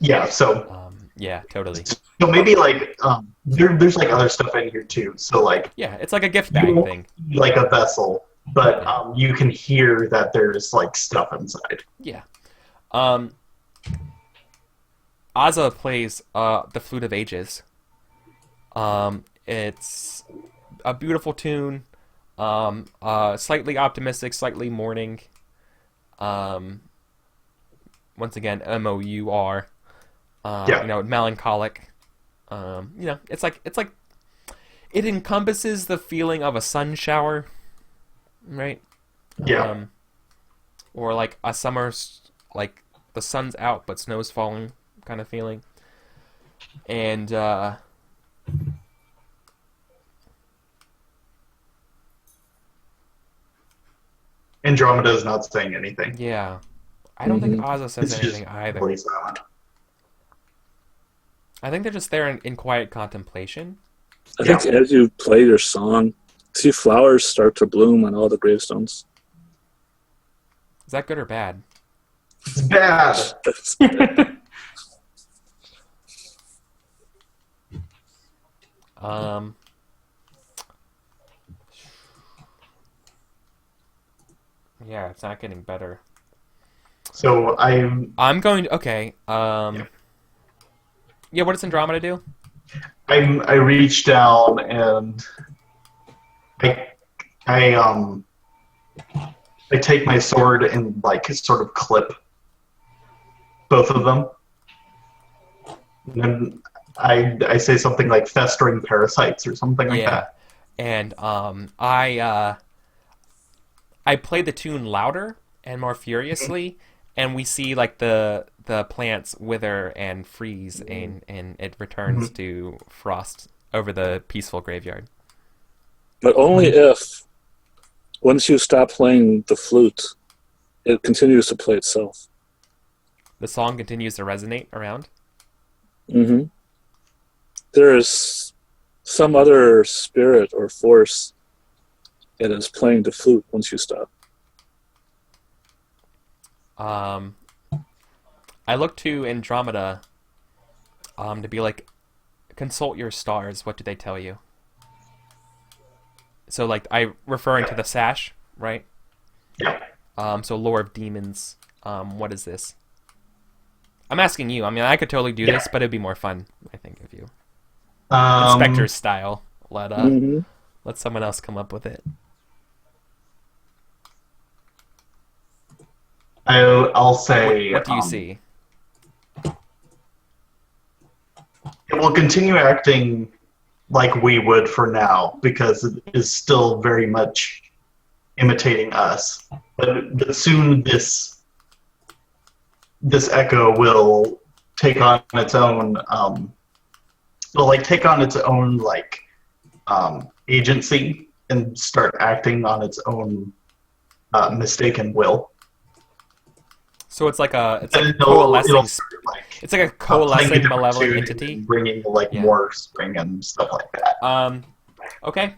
Yeah. So Yeah, totally. maybe like there's like other stuff in here too. So like Yeah, it's like a gift you bag won't thing. see, like a vessel, but you can hear that there's like stuff inside. Yeah. Aza plays the Flute of Ages. It's a beautiful tune. Slightly optimistic, slightly mourning. Once again, MOUR. Yeah. Melancholic. It's like it encompasses the feeling of a sun shower, right? Yeah. Or like a like the sun's out but snow's falling kind of feeling. And Andromeda is not saying anything. yeah, I don't think Aza says It's anything just either. plays on. I think they're just there in quiet contemplation. I think as you play your song, see flowers start to bloom on all the gravestones. Is that good or bad? It's bad. Um, yeah, it's not getting better. So I'm going to, okay. Yeah, what does Andromeda do? I reach down and I take my sword and like sort of clip both of them. And then I say something like festering parasites or something like that. And I play the tune louder and more furiously, and we see like the plants wither and freeze, and it returns to frost over the peaceful graveyard. But only if, once you stop playing the flute, it continues to play itself. The song continues to resonate around. Mm-hmm. There is some other spirit or force that is playing the flute once you stop. I look to Andromeda to be like, consult your stars. What do they tell you? So like referring to the sash, right? Yeah. So lore of demons. What is this? I'm asking you. I mean, I could totally do this, but it'd be more fun, I think, if you Inspector style. Let someone else come up with it. I'll say. What do you see? It will continue acting like we would for now because it is still very much imitating us. But soon this echo will take on its own take on its own agency and start acting on its own mistaken will. So it's like a And coalescing. it'll start, It's like a playing coalescing a different malevolent tune entity. and bringing Yeah. more spring and stuff like that. Okay.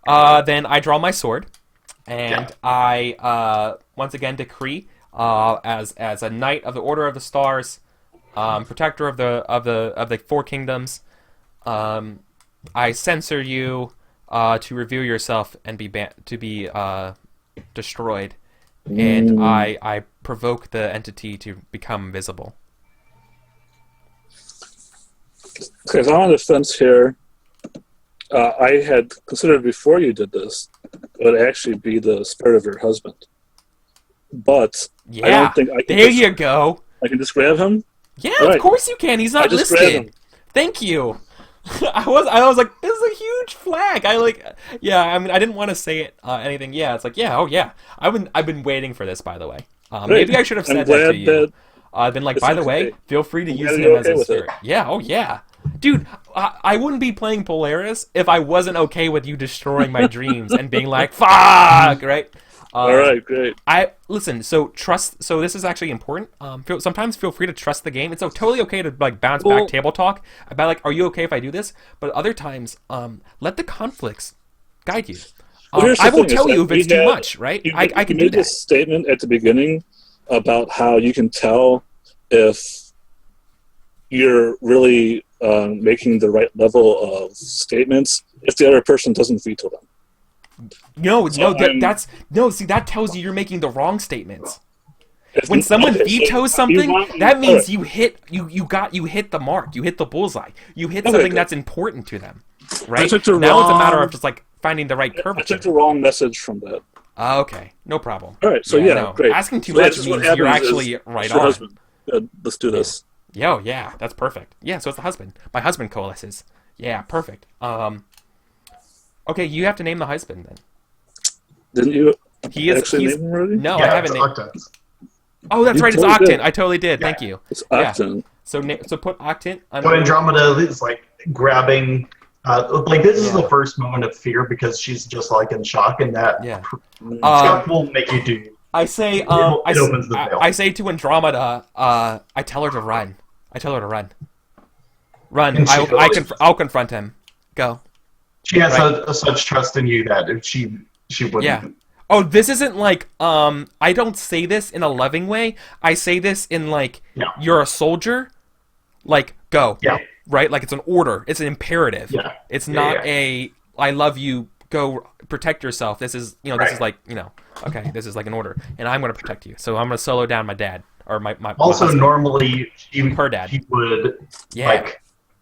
Then I draw my sword, and I once again decree as a knight of the Order of the Stars, protector of the four kingdoms. I censor you to reveal yourself and be destroyed, and I provoke the entity to become visible. Okay, so I'm on the fence here. I had considered before you did this, it would actually be the spirit of your husband. But Yeah, I don't think I can there you go. I can just grab him. Yeah, All right. of course you can. He's not I just grabbed listed. him. Thank you. I was like, this is a huge flag. I mean, I didn't want to say it anything. Yeah, it's like, yeah, oh yeah. I've been waiting for this, by the way. Maybe I should have I'm said that to glad you. that I've been like, it's by the okay. way, feel free to use glad him you're as okay a with spirit. it. Yeah, oh yeah. Dude, I wouldn't be playing Polaris if I wasn't okay with you destroying my dreams and being like, fuck, right? all right, great. Listen. So trust. So this is actually important. Sometimes feel free to trust the game. It's totally okay to like bounce Well- back table talk about like, are you okay if I do this? But other times, let the conflicts guide you. Here's the I will thing, tell is you if that it's we too had- much, right? You, I you can do made that. this statement at the beginning about how you can tell if you're really making the right level of statements if the other person doesn't veto them. No, So that's no. See, that tells you you're making the wrong statements. If- When someone okay, so vetoes you something, want- that means all you hit the mark. You hit the bullseye. You hit Okay, something good. that's important to them, right? took the Now it's a matter wrong- of just like finding the right I curvature. took the wrong message from that. Okay, no problem. All right, so yeah, no. great. Asking too So much that's what means you're happens actually is right it's your on. husband. Good, let's do this. Yo, yeah, that's perfect. Yeah, so it's the husband. My husband coalesces. Yeah, perfect. Okay, you have to name the husband then. Didn't you He is. actually He's name him already? no, yeah, I haven't it's named. Octans. Oh, that's You right. It's totally Octin. did. I totally did. Yeah. Thank you. It's Yeah. Octin. So put Octin under. So Andromeda is grabbing. This is Yeah. the first moment of fear because she's just in shock, and that Yeah. shock will make you do. I say. It opens the veil. I say to Andromeda. I tell her to run. I tell her to run. Run. And she I'll confront him. Go. She has Right. such trust in you that if she wouldn't. Yeah. Oh, this isn't like I don't say this in a loving way. I say this in like Yeah. you're a soldier. Like go. Yeah. Right? Like it's an order. It's an imperative. Yeah. It's Yeah, not yeah. a I love you, go protect yourself. This is this Right. is like, okay, this is like an order. And I'm gonna protect you. So I'm gonna solo down my dad. Or my Also, husband. normally Her dad. she would Yeah.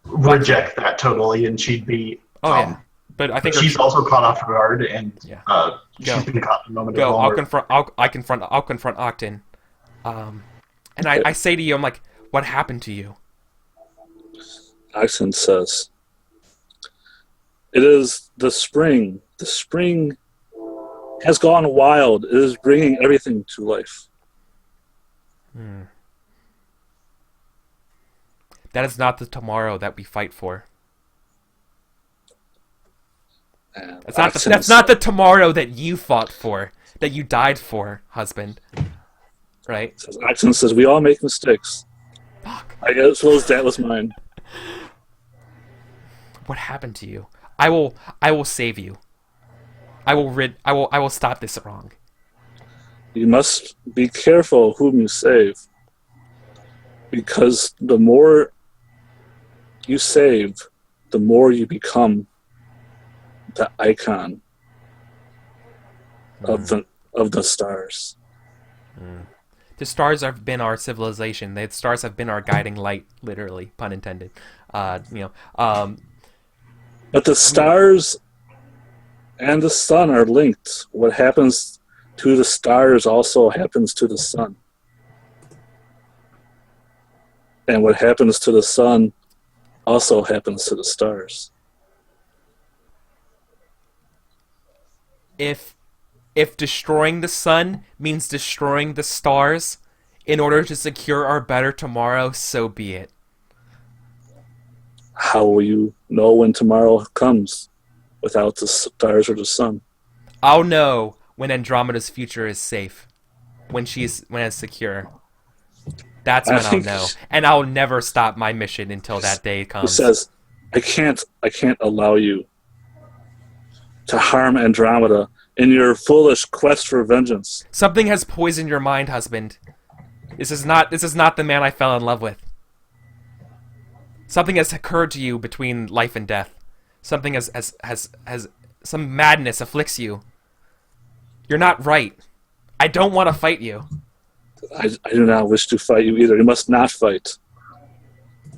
reject that totally, and she'd be. Oh yeah. But I think she's also caught off guard, and Yeah. she's been caught in a moment go. of I'll vulnerability. confront Octin. And I say to you, I'm like, what happened to you? Octin says, "It is the spring. The spring has gone wild. It is bringing everything to life." That is not the tomorrow that we fight for. And That's not the tomorrow that you fought for, that you died for, husband. Right? Octin says, "We all make mistakes. Fuck. I guess that was mine." What happened to you? I will save you. I will stop this wrong. You must be careful whom you save, because the more you save, the more you become the icon of the stars. The stars have been our civilization. The stars have been our guiding light, literally, pun intended. But the stars and the sun are linked. What happens to the stars also happens to the sun. And what happens to the sun also happens to the stars. If destroying the sun means destroying the stars in order to secure our better tomorrow, so be it. how will you know when tomorrow comes without the stars or the sun? I'll know when Andromeda's future is safe, when it's secure. That's I when I'll think know, and I'll never stop my mission until that day he comes. says, I can't allow you to harm Andromeda in your foolish quest for vengeance. Something has poisoned your mind, husband. This is not the man I fell in love with. Something has occurred to you between life and death. Something has some madness afflicts you. You're not right. I don't want to fight you. I do not wish to fight you either. You must not fight.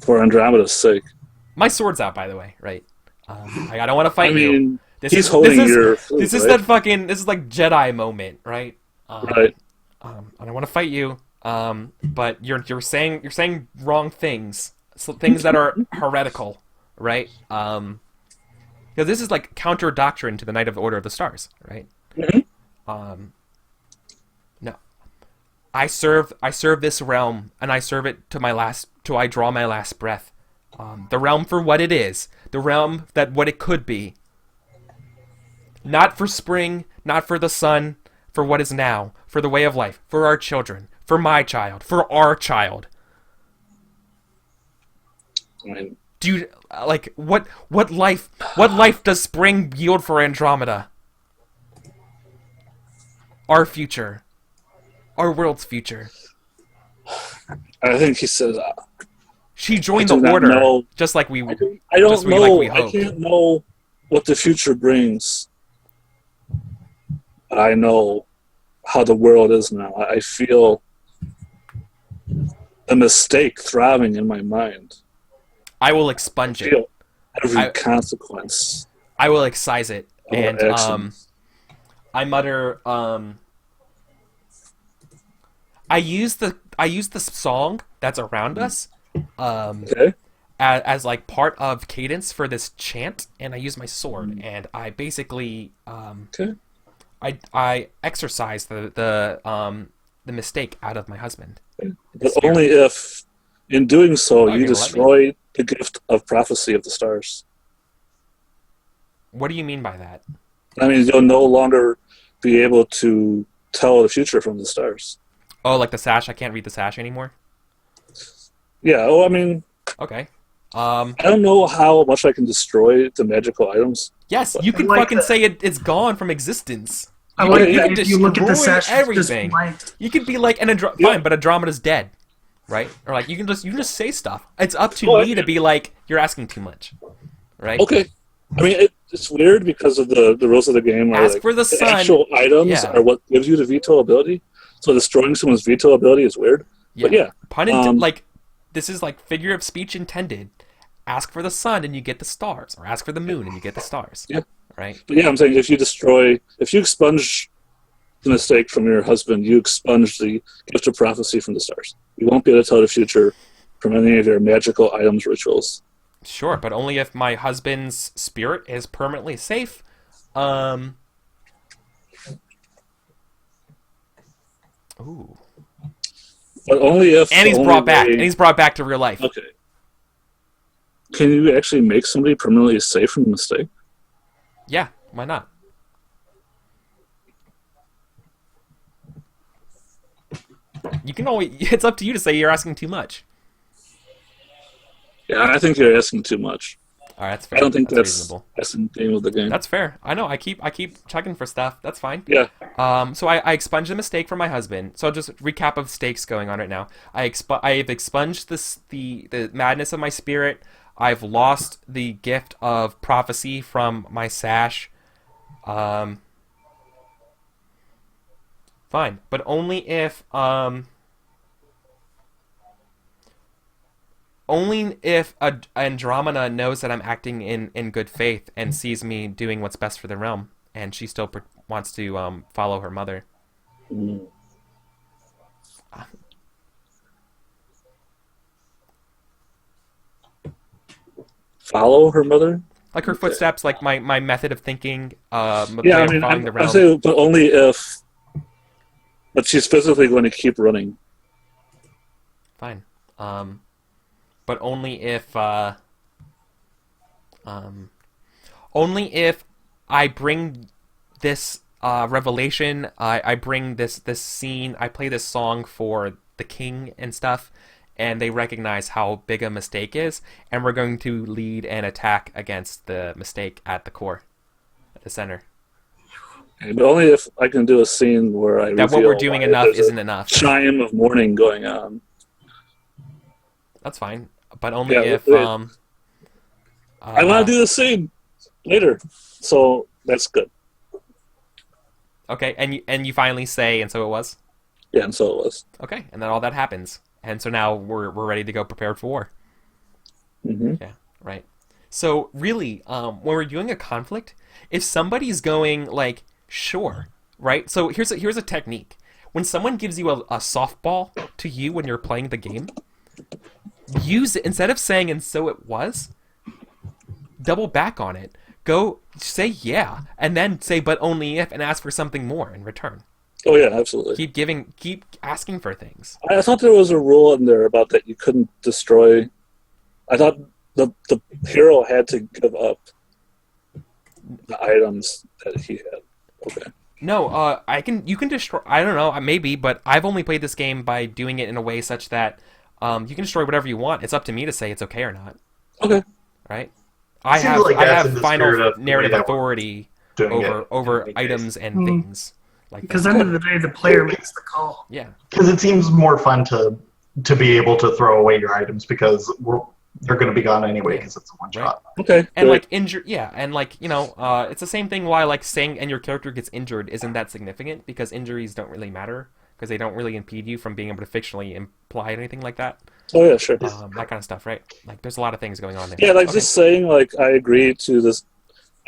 For Andromeda's sake. My sword's out, by the way, right? I don't want to fight I mean, you. he's holding your flute, This is right? that fucking. This is like Jedi moment, right? Right. I don't want to fight you. But you're saying wrong things, so things that are heretical, right? Because this is like counter doctrine to the Knight of the Order of the Stars, right? Mm-hmm. No, I serve this realm, and I serve it till I draw my last breath. The realm for what it is, the realm that what it could be. Not for spring, not for the sun, for what is now, for the way of life, for our children, for my child, for our child. I mean, Dude, like what life does spring yield for Andromeda? Our future, our world's future. I think he says, She joined I the do not order, know. just like we. I don't just know. like we I hoped. can't know what the future brings. But I know how the world is now. I feel a mistake throbbing in my mind. I will expunge I it. feel every I- consequence I will excise it, of and our actions. I mutter. I use the song that's around us, Okay? as like part of cadence for this chant, and I use my sword, and I basically Okay. I exorcise the mistake out of my husband. But only if, in doing so, Oh, you you're gonna let me? destroy the gift of prophecy of the stars. What do you mean by that? I mean, you'll no longer be able to tell the future from the stars. Oh, like the sash? I can't read the sash anymore. Yeah, well, I mean, Okay. I don't know how much I can destroy the magical items. Yes, you could like fucking that. say it's gone from existence. I You like could- that could if you look at the destroy sash, it's just everything. blank. You could be like Yeah. fine, but Andromeda's dead, right? Or like you can just say stuff. It's up to Oh, me to be like you're asking too much, right? Okay. I mean, it's weird because of the rules of the game. Are Ask like, for the sun. actual items Yeah. are what gives you the veto ability. So destroying someone's veto ability is weird. But yeah, Like this is like figure of speech intended. Ask for the sun and you get the stars, or ask for the moon and you get the stars. Yeah. Right. But yeah, I'm saying if you expunge the mistake from your husband, you expunge the gift of prophecy from the stars. You won't be able to tell the future from any of your magical items rituals. Sure, but only if my husband's spirit is permanently safe. Ooh. But only if And he's the brought only back. way- And he's brought back to real life. Okay. Can you actually make somebody permanently safe from a mistake? Yeah, why not? You can always. It's up to you to say you're asking too much. Yeah, I think you're asking too much. All right, that's fair. I don't think that's reasonable. the name of the game. That's fair. I know. I keep checking for stuff. That's fine. Yeah. So I expunged the mistake from my husband. So just recap of stakes going on right now. I've expunged the madness of my spirit. I've lost the gift of prophecy from my sash. Fine, but only if Andromeda knows that I'm acting in good faith and sees me doing what's best for the realm, and she still wants to follow her mother. Mm. Follow her mother? Like her footsteps, like my method of thinking, Yeah, way I of mean, following the I'm realm. saying, but only if. But she's physically going to keep running. Fine. But only if Um, only if I bring this revelation, I bring this scene, I play this song for the king and stuff, and they recognize how big a mistake is, and we're going to lead an attack against the mistake at the core, at the center. But only if I can do a scene where I That what reveal we're doing why enough there's isn't a enough. chime of morning going on. That's fine, but only Yeah, if I want to do the scene later, so that's good. okay, and you finally say, and so it was. Yeah, and so it was. Okay, and then all that happens, and so now we're ready to go prepared for war. Mm-hmm. Yeah, right. So really, when we're doing a conflict, if somebody's going like, sure, right? So here's a technique. When someone gives you a softball to you when you're playing the game, use it instead of saying "and so it was." Double back on it. Go say yeah, and then say "but only if," and ask for something more in return. Oh yeah, absolutely. Keep asking for things. I thought there was a rule in there about that you couldn't destroy. I thought the hero had to give up the items that he had. Okay. No, you can destroy. I don't know, maybe, but I've only played this game by doing it in a way such that you can destroy whatever you want. It's up to me to say it's okay or not. Okay. Right? It seems like I that's in have the spirit final of the way narrative that we're authority doing it over in many items cases. and things like that. Because at the end of the day, the player makes the call. Yeah. Because it seems more fun to be able to throw away your items because they're going to be gone anyway because it's a one shot. Okay. And great. like injured, yeah, and like it's the same thing. Why like saying and your character gets injured isn't that significant because injuries don't really matter because they don't really impede you from being able to fictionally imply anything like that. Oh yeah, sure. That kind of stuff, right? Like there's a lot of things going on there. Yeah, like Okay. just saying like I agree to this.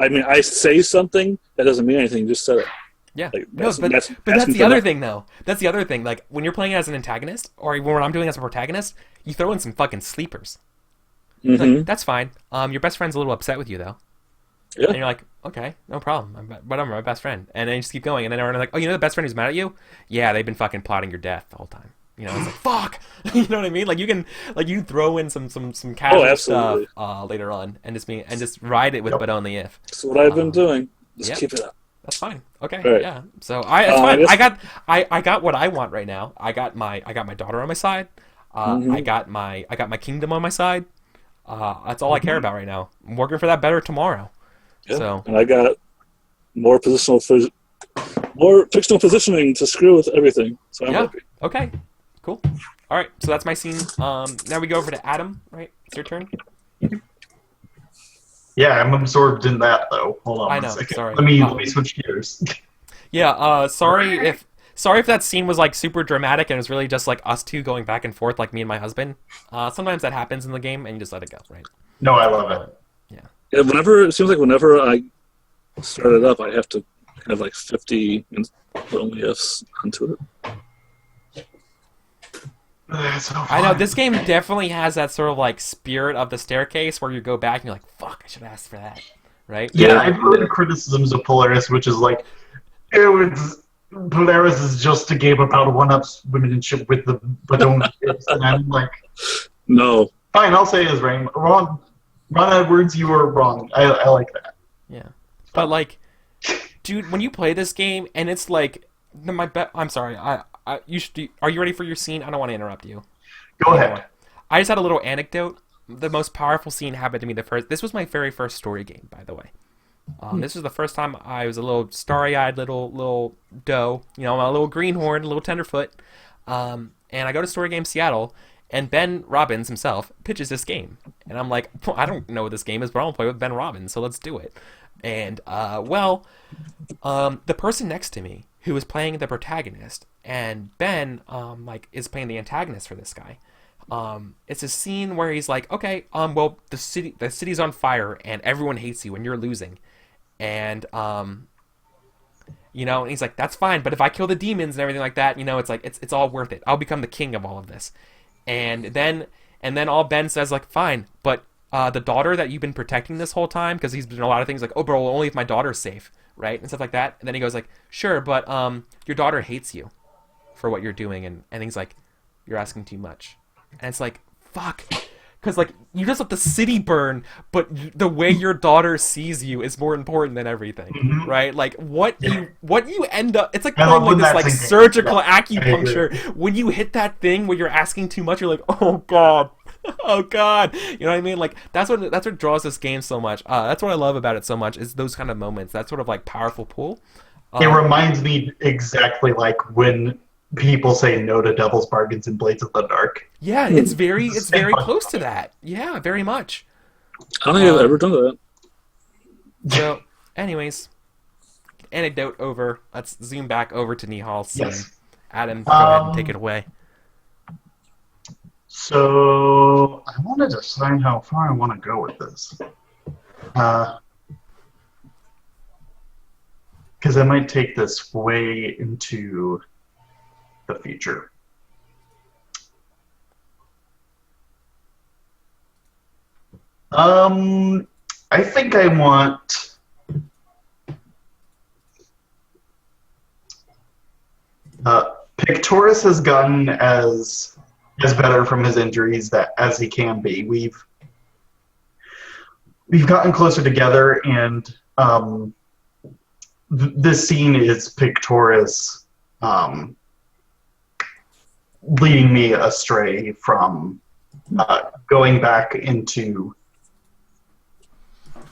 I mean, I say something that doesn't mean anything. You just said it. Yeah, Like, no, but that's asking the for other nothing. thing, though. That's the other thing. Like when you're playing as an antagonist, or when I'm doing as a protagonist, you throw in some fucking sleepers. Mhm. Like, that's fine. Your best friend's a little upset with you though, Yeah. and you're like, okay, no problem. Whatever, my best friend. And then you just keep going, and then everyone's like, oh, you know the best friend who's mad at you? Yeah, they've been fucking plotting your death the whole time. It's like fuck. You know what I mean? Like you can throw in some casual stuff absolutely. later on, and just ride it with Yep. but only if. That's what I've been doing. Just yeah. keep it up. That's fine. Okay. Right. Yeah. So it's fine. I guess- I got what I want right now. I got my daughter on my side. I got my kingdom on my side. That's all I care about right now. I'm working for that better tomorrow. Yeah. So And I got more more fictional positioning to screw with everything. So I'm yeah. happy. Okay. Cool. All right. So that's my scene. Now we go over to Adam. Right. It's your turn. Yeah, I'm absorbed in that though. Hold on I one know, second. sorry. Let me switch gears. Yeah. Sorry if that scene was like super dramatic and it was really just like us two going back and forth like me and my husband. Sometimes that happens in the game and you just let it go, right? No, I love it. Yeah, it seems like whenever I start it up, I have to have like 50 only ifs onto it. That's so I know fun. this game definitely has that sort of like spirit of the staircase where you go back and you're like, "Fuck, I should have asked for that," right? Yeah, I've heard criticisms of Polaris, which is like, Polaris is just a game about one-upsmanship with the Badon kids, and I'm like, No. fine, I'll say it's wrong. Ron Edwards, you were wrong. I like that. Yeah, but like, dude, when you play this game and it's like, I'm sorry, you should. Are you ready for your scene? I don't want to interrupt you. Go ahead. I just had a little anecdote. The most powerful scene happened to me This was my very first story game, by the way. This was the first time I was a little starry-eyed little doe, a little greenhorn, a little tenderfoot. And I go to Story Game Seattle, and Ben Robbins himself pitches this game. And I'm like, well, I don't know what this game is, but I want to play with Ben Robbins, so let's do it. And, the person next to me, who was playing the protagonist, and Ben, is playing the antagonist for this guy. It's a scene where he's like, okay, well, the city's on fire, and everyone hates you, and you're losing. And, and he's like, that's fine, but if I kill the demons and everything like that, it's like, it's all worth it. I'll become the king of all of this. And then all Ben says, like, fine, but the daughter that you've been protecting this whole time, because he's been a lot of things like, oh, bro, only if my daughter's safe, right? And stuff like that. And then he goes like, sure, but your daughter hates you for what you're doing. And he's like, you're asking too much. And it's like, fuck. because like you just let the city burn, but the way your daughter sees you is more important than everything, Mhm. right? Like what you end up, it's like I playing love like when this that's like engaged. surgical Yeah, I acupuncture. agree. When you hit that thing where you're asking too much, you're like, oh god. Oh god, you know what I mean? Like that's what draws this game so much. That's what I love about it so much is those kind of moments. That sort of like powerful pull. It Um, reminds me exactly like when people say no to Devil's Bargains and Blades of the Dark. yeah, Hmm. it's very close to that. Yeah, very much. I don't think I've ever Um, done that. so, anyways, anecdote over. Let's zoom back over to Nihal's scene. Yes. Adam, go ahead and take it Um, away. so I wanted to decide how far I want to go with this. Because I might take this way into the future. I think I want. Pictoris has gotten as better from his injuries that as he can be. We've gotten closer together, and this scene is Pictoris leading me astray from going back into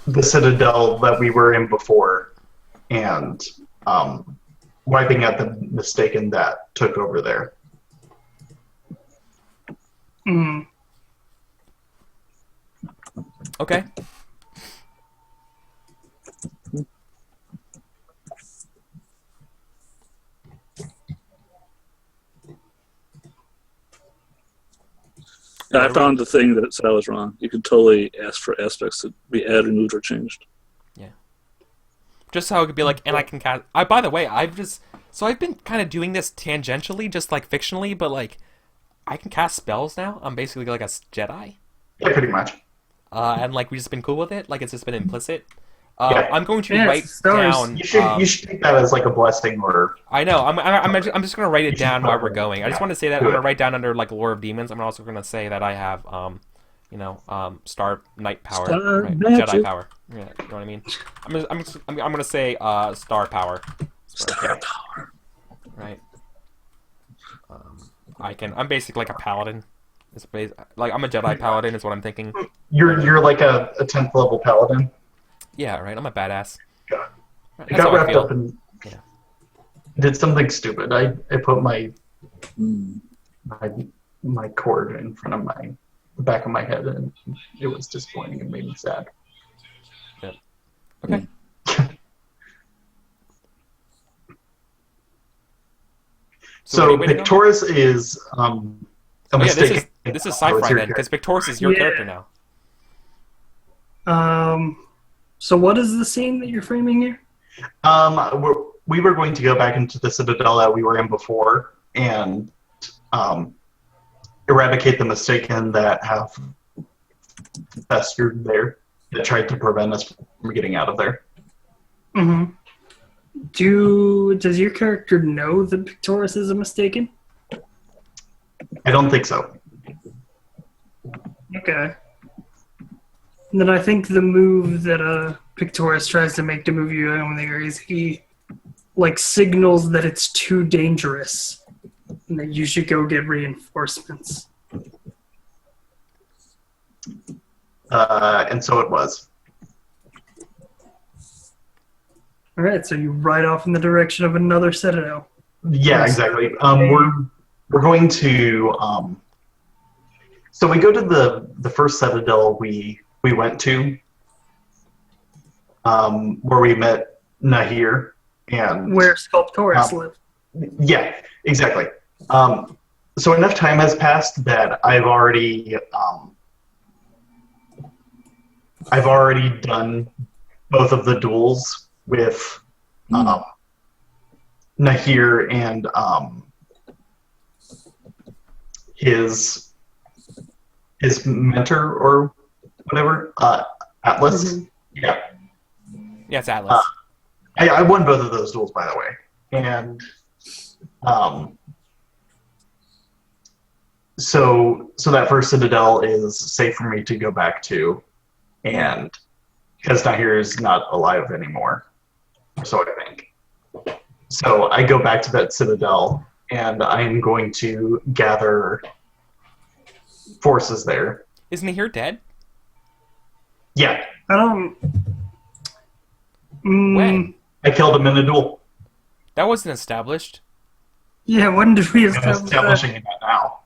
the citadel that we were in before and wiping out the mistaken that took over there. Mm. Okay. I found the thing that said I was wrong. You could totally ask for aspects to be added, removed, or changed. Yeah. Just how it could be like, and I can cast. By the way, I've been kind of doing this tangentially, just like fictionally, but like, I can cast spells now. I'm basically like a Jedi. Yeah, pretty much. And like we've just been cool with it. Like it's just been implicit. Yeah. I'm going to Yeah, write stars. down. You should take that as like a blessing or I know. I'm just gonna write it down while we're going. I just Yeah. want to say that Do I'm gonna it. write down under like Lore of Demons. I'm also gonna say that I have Star Knight power, Star right? magic. Jedi power. Yeah, you know what I mean. I'm gonna say Star power. Star power. Right. I'm basically like a paladin. Like I'm a Jedi paladin is what I'm thinking. you're like a 10th level paladin. Yeah, right. I'm a badass. Yeah. Right, I that's got how I wrapped feel. up in Yeah. did something stupid. I put my Hmm. my cord in front of the back of my head, and it was disappointing and made me sad. Okay. So what are you waiting on? Pictoris is a Oh, yeah, mistake. this is sci-fi then, because Victoris is your Yeah. character now. So what is the scene that you're framing here? We were going to go back into the citadel that we were in before and eradicate the mistaken that have festered there that tried to prevent us from getting out of there. Mm-hmm. Does your character know that Pictoris is a mistaken? I don't think so. Okay. And then I think the move that Pictoris tries to make to move you in there is he like signals that it's too dangerous and that you should go get reinforcements. And so it was. All right, so you ride off in the direction of another citadel. Yeah, exactly. We're going to. So we go to the first citadel we went to, where we met Nahir, and Where Sculptoris Um, lived. yeah, exactly. So enough time has passed that I've already done both of the duels with Nahir and his mentor or whatever, Atlas. Mhm. Yeah, Yeah, it's Atlas. I won both of those duels, by the way, and so that first citadel is safe for me to go back to, and Kesnahir is not alive anymore, so I think. So I go back to that citadel, and I'm going to gather forces there. Isn't he here dead? Yeah, I don't. When? I killed him in a duel. That wasn't established. Yeah, when did we I'm establish establishing that? it now.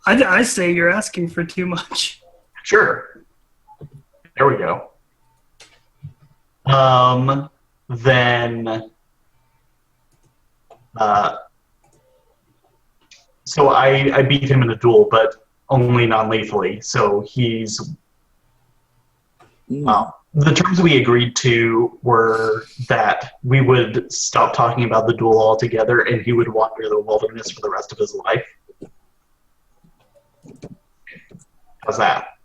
I say you're asking for too much. Sure. There we go. Then, so I beat him in a duel, but only non-lethally. So he's the terms we agreed to were that we would stop talking about the duel altogether, and he would wander the wilderness for the rest of his life. How's that?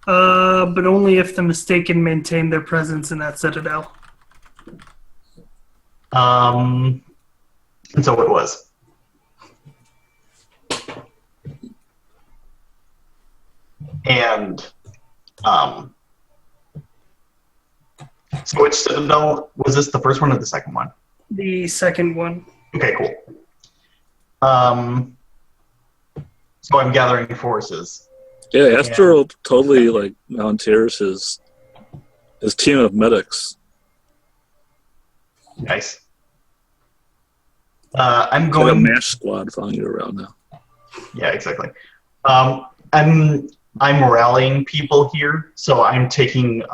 But only if the mistaken maintain their presence in that citadel. And so it was. And so which citadel was this? The first one or the second one? The second one. Okay, cool. So I'm gathering forces. Yeah, Astro totally like volunteers his team of medics. Nice. I'm It's like a going. MASH squad following you around now. Yeah, exactly. I'm rallying people here, so I'm taking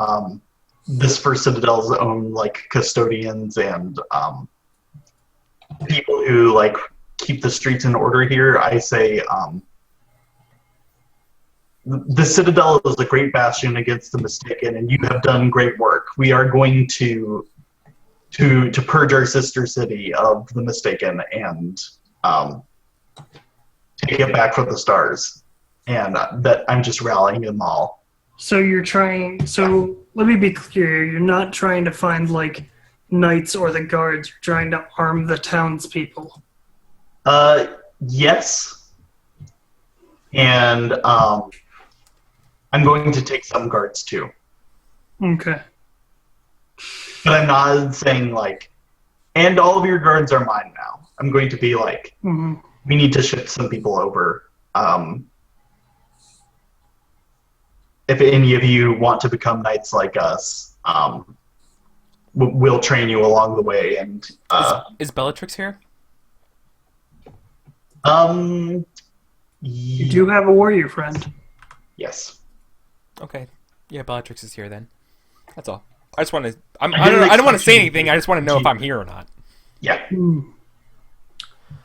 this first citadel's own like custodians and people who like keep the streets in order here. I say the citadel is a great bastion against the mistaken, and you have done great work. We are going to purge our sister city of the mistaken and take it back from the stars. And that I'm just rallying them all. So you're trying. So let me be clear. You're not trying to find like knights or the guards. You're trying to arm the townspeople. Yes. And I'm going to take some guards too. Okay. But I'm not saying like, and all of your guards are mine now. I'm going to be like, we need to shift some people over. If any of you want to become knights like us, we'll train you along the way. And Is Bellatrix here? You do have a warrior friend. Yes. Okay. Yeah, Bellatrix is here then. That's all. I just want to. I don't want to say anything. I just want to know if I'm here or not. Yeah.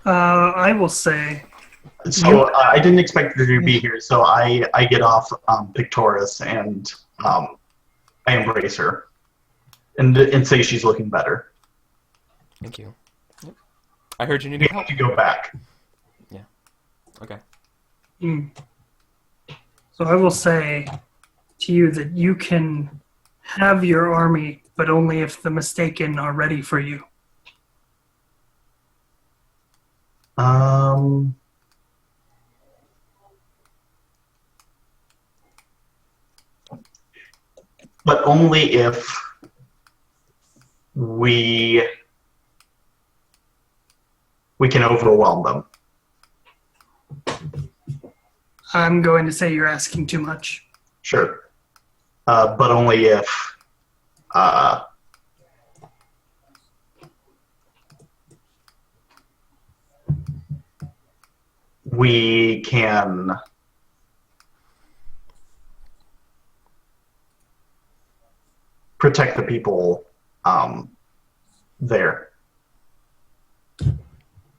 I will say. So I didn't expect her to be here, so I get off Pictoris and I embrace her and say she's looking better. Thank you. Yep. I heard you needed We have help. to go back. Yeah. Okay. So I will say to you that you can have your army, but only if the mistaken are ready for you. But only if we can overwhelm them. I'm going to say you're asking too much. Sure. But only if we can protect the people there.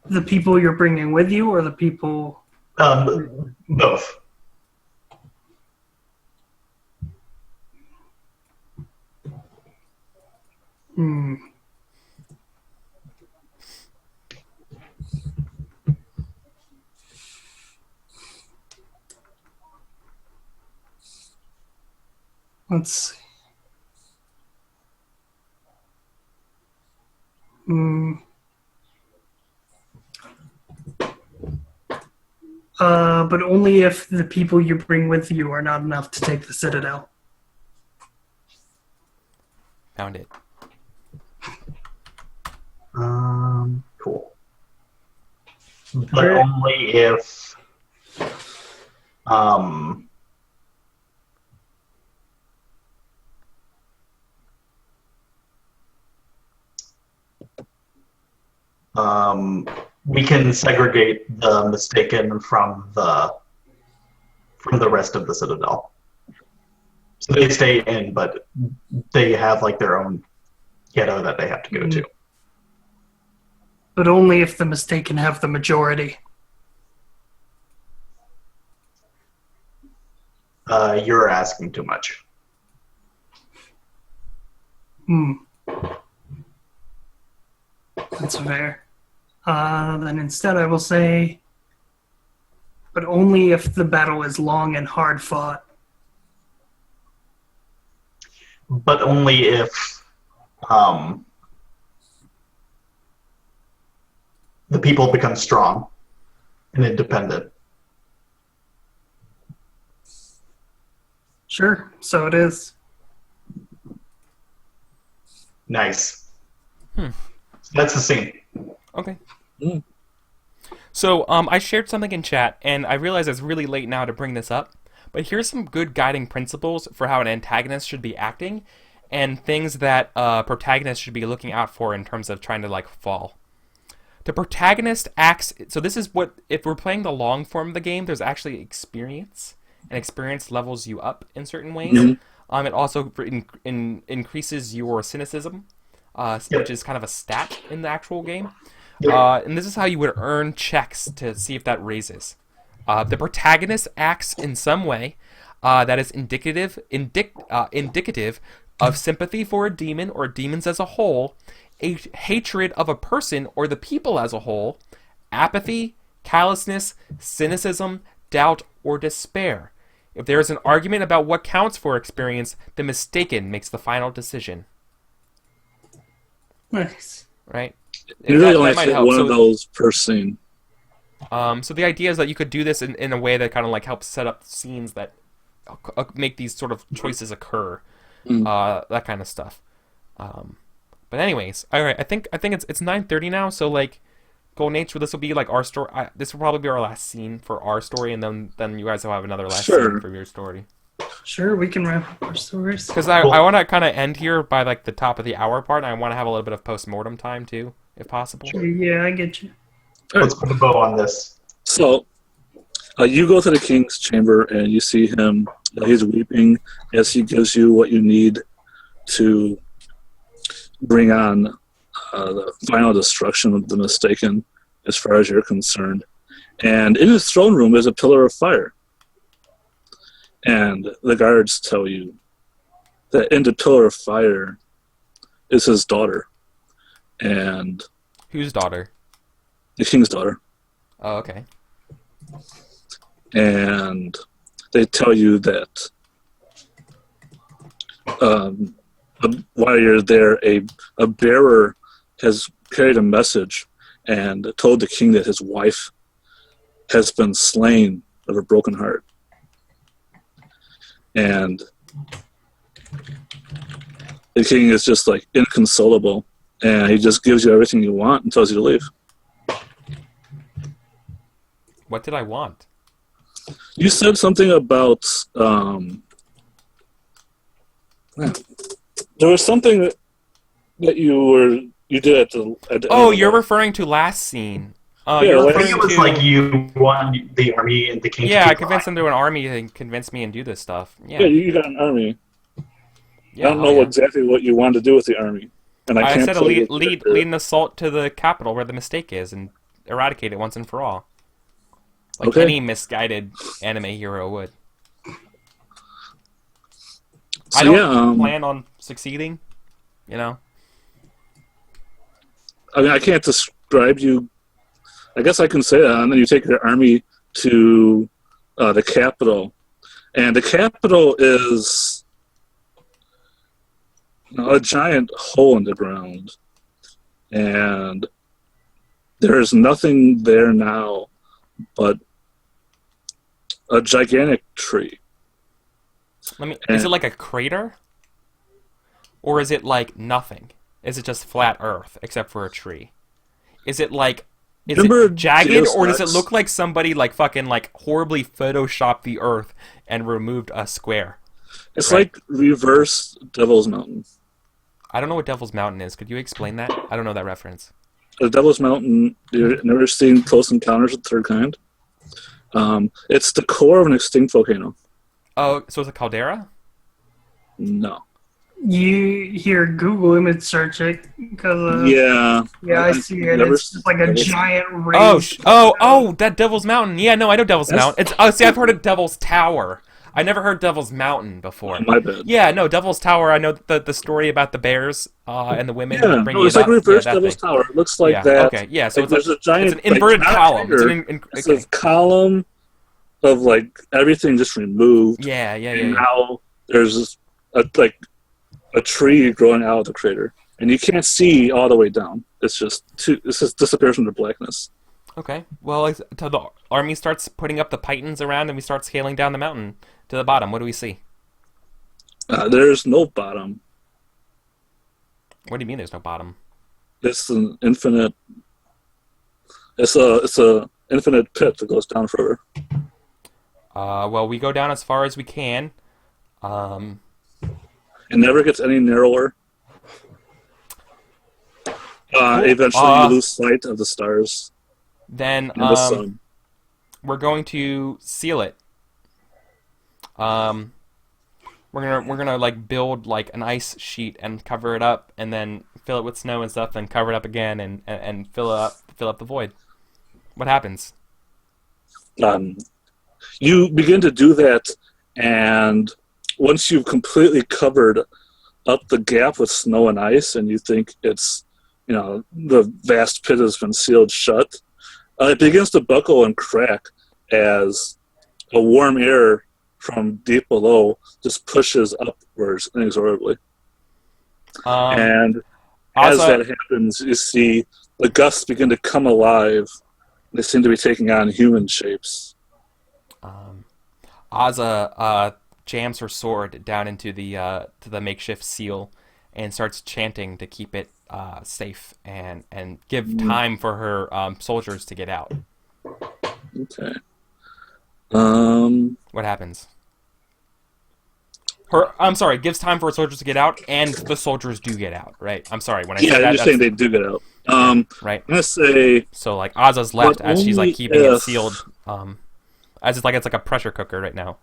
The people you're bringing with you, or the people? Both. Let's see. but only if the people you bring with you are not enough to take the Citadel. Found it. Cool. But only if we can segregate the Mistaken from the rest of the Citadel. So they stay in, but they have like their own ghetto that they have to go to. But only if the Mistaken have the majority. You're asking too much. That's fair. Then instead I will say, but only if the battle is long and hard fought. But only if the people become strong and independent. Sure, so it is. Nice. So that's the scene. Okay. So I shared something in chat, and I realize it's really late now to bring this up, but here's some good guiding principles for how an antagonist should be acting, and things that a protagonist should be looking out for in terms of trying to like fall. The protagonist acts. So this is what, if we're playing the long form of the game, there's actually experience, and experience levels you up in certain ways. It also increases your cynicism, which is kind of a stat in the actual game. And this is how you would earn checks to see if that raises. The protagonist acts in some way that is indicative of sympathy for a demon or demons as a whole, a hatred of a person or the people as a whole, apathy, callousness, cynicism, doubt, or despair. If there is an argument about what counts for experience, the Mistaken makes the final decision. Nice. Right? You really only fit one of those per scene. So the idea is that you could do this in a way that kind of like helps set up scenes that make these sort of choices occur, that kind of stuff. But anyways, all right. I think it's 9:30 now. So like, Golden Age, this will be like our story. This will probably be our last scene for our story, and then you guys will have another last scene for your story. Sure, we can wrap up our stories. Because I want to kind of end here by like the top of the hour part, and I want to have a little bit of post-mortem time too, if possible. Sure, yeah, I get you. Let's put a bow on this. So, you go to the king's chamber and you see him. He's weeping as he gives you what you need to bring on the final destruction of the Mistaken, as far as you're concerned. And in his throne room is a pillar of fire. And the guards tell you that in the pillar of fire is his daughter. And whose daughter? The king's daughter. Oh, okay. And they tell you that while you're there, a bearer has carried a message and told the king that his wife has been slain of a broken heart. And the king is just like inconsolable, and he just gives you everything you want and tells you to leave. What did I want? You said something about there was something that you did at the you're referring to last scene. I think it was like you won the army and the king. Yeah, I convinced them to an army and convinced me and do this stuff. Yeah, you got an army. Yeah, I don't know exactly what you wanted to do with the army, and I can't said lead an assault to the capital where the mistake is and eradicate it once and for all, like any misguided anime hero would. So, I don't plan on succeeding, you know. I mean, I can't describe you. I guess I can say that, and then you take your army to the capital, and the capital is a giant hole in the ground, and there is nothing there now but a gigantic tree. Is it like a crater? Or is it like nothing? Is it just flat Earth except for a tree? Is it like Remember it jagged, Deus or does it Ex? look like somebody like fucking like horribly photoshopped the Earth and removed a square? It's Right. like reverse Devil's Mountain. I don't know what Devil's Mountain is. Could you explain that? I don't know that reference. The Devil's Mountain, you've never seen Close Encounters of the Third Kind? It's the core of an extinct volcano. Oh, so it's a caldera? No. You hear Google image search it because Yeah. I see it. Never It's just like a never- giant Oh, raised. that Devil's Mountain. Yeah, no, I know Devil's That's- Mountain. See, I've heard of Devil's Tower. I never heard Devil's Mountain before. My bad. Yeah, no, Devil's Tower. I know the story about the bears and the women Yeah, bringing no, it's it like up. reverse Yeah, that Devil's thing. Tower. It looks like Yeah, that. okay, yeah, so Like, there's a giant, it's an inverted like, not a column. It's crater, it's okay. a column of like everything just removed. Yeah. And now there's a tree growing out of the crater, and you can't see all the way down. It's just disappears into blackness. Okay. Well, until the army starts putting up the pythons around and we start scaling down the mountain to the bottom, what do we see? There's no bottom. What do you mean there's no bottom? It's an infinite. It's a infinite pit that goes down forever. Well, we go down as far as we can. It never gets any narrower. Eventually, you lose sight of the stars Then and the sun. we're going to seal it. We're gonna like build like an ice sheet and cover it up, and then fill it with snow and stuff, then cover it up again and fill up the void. What happens? You begin to do that, and once you've completely covered up the gap with snow and ice, and you think it's, the vast pit has been sealed shut, it begins to buckle and crack as a warm air from deep below just pushes upwards inexorably. And as that happens, you see the gusts begin to come alive. They seem to be taking on human shapes. Ozza jams her sword down into to the makeshift seal and starts chanting to keep it safe and give time for her soldiers to get out. Okay. What happens? Gives time for her soldiers to get out, and the soldiers do get out, right? I'm sorry, when I said that, you're saying they do get out. right. I'm gonna say So like Ozza's left but as she's like only keeping it if- sealed, as it's like a pressure cooker right now,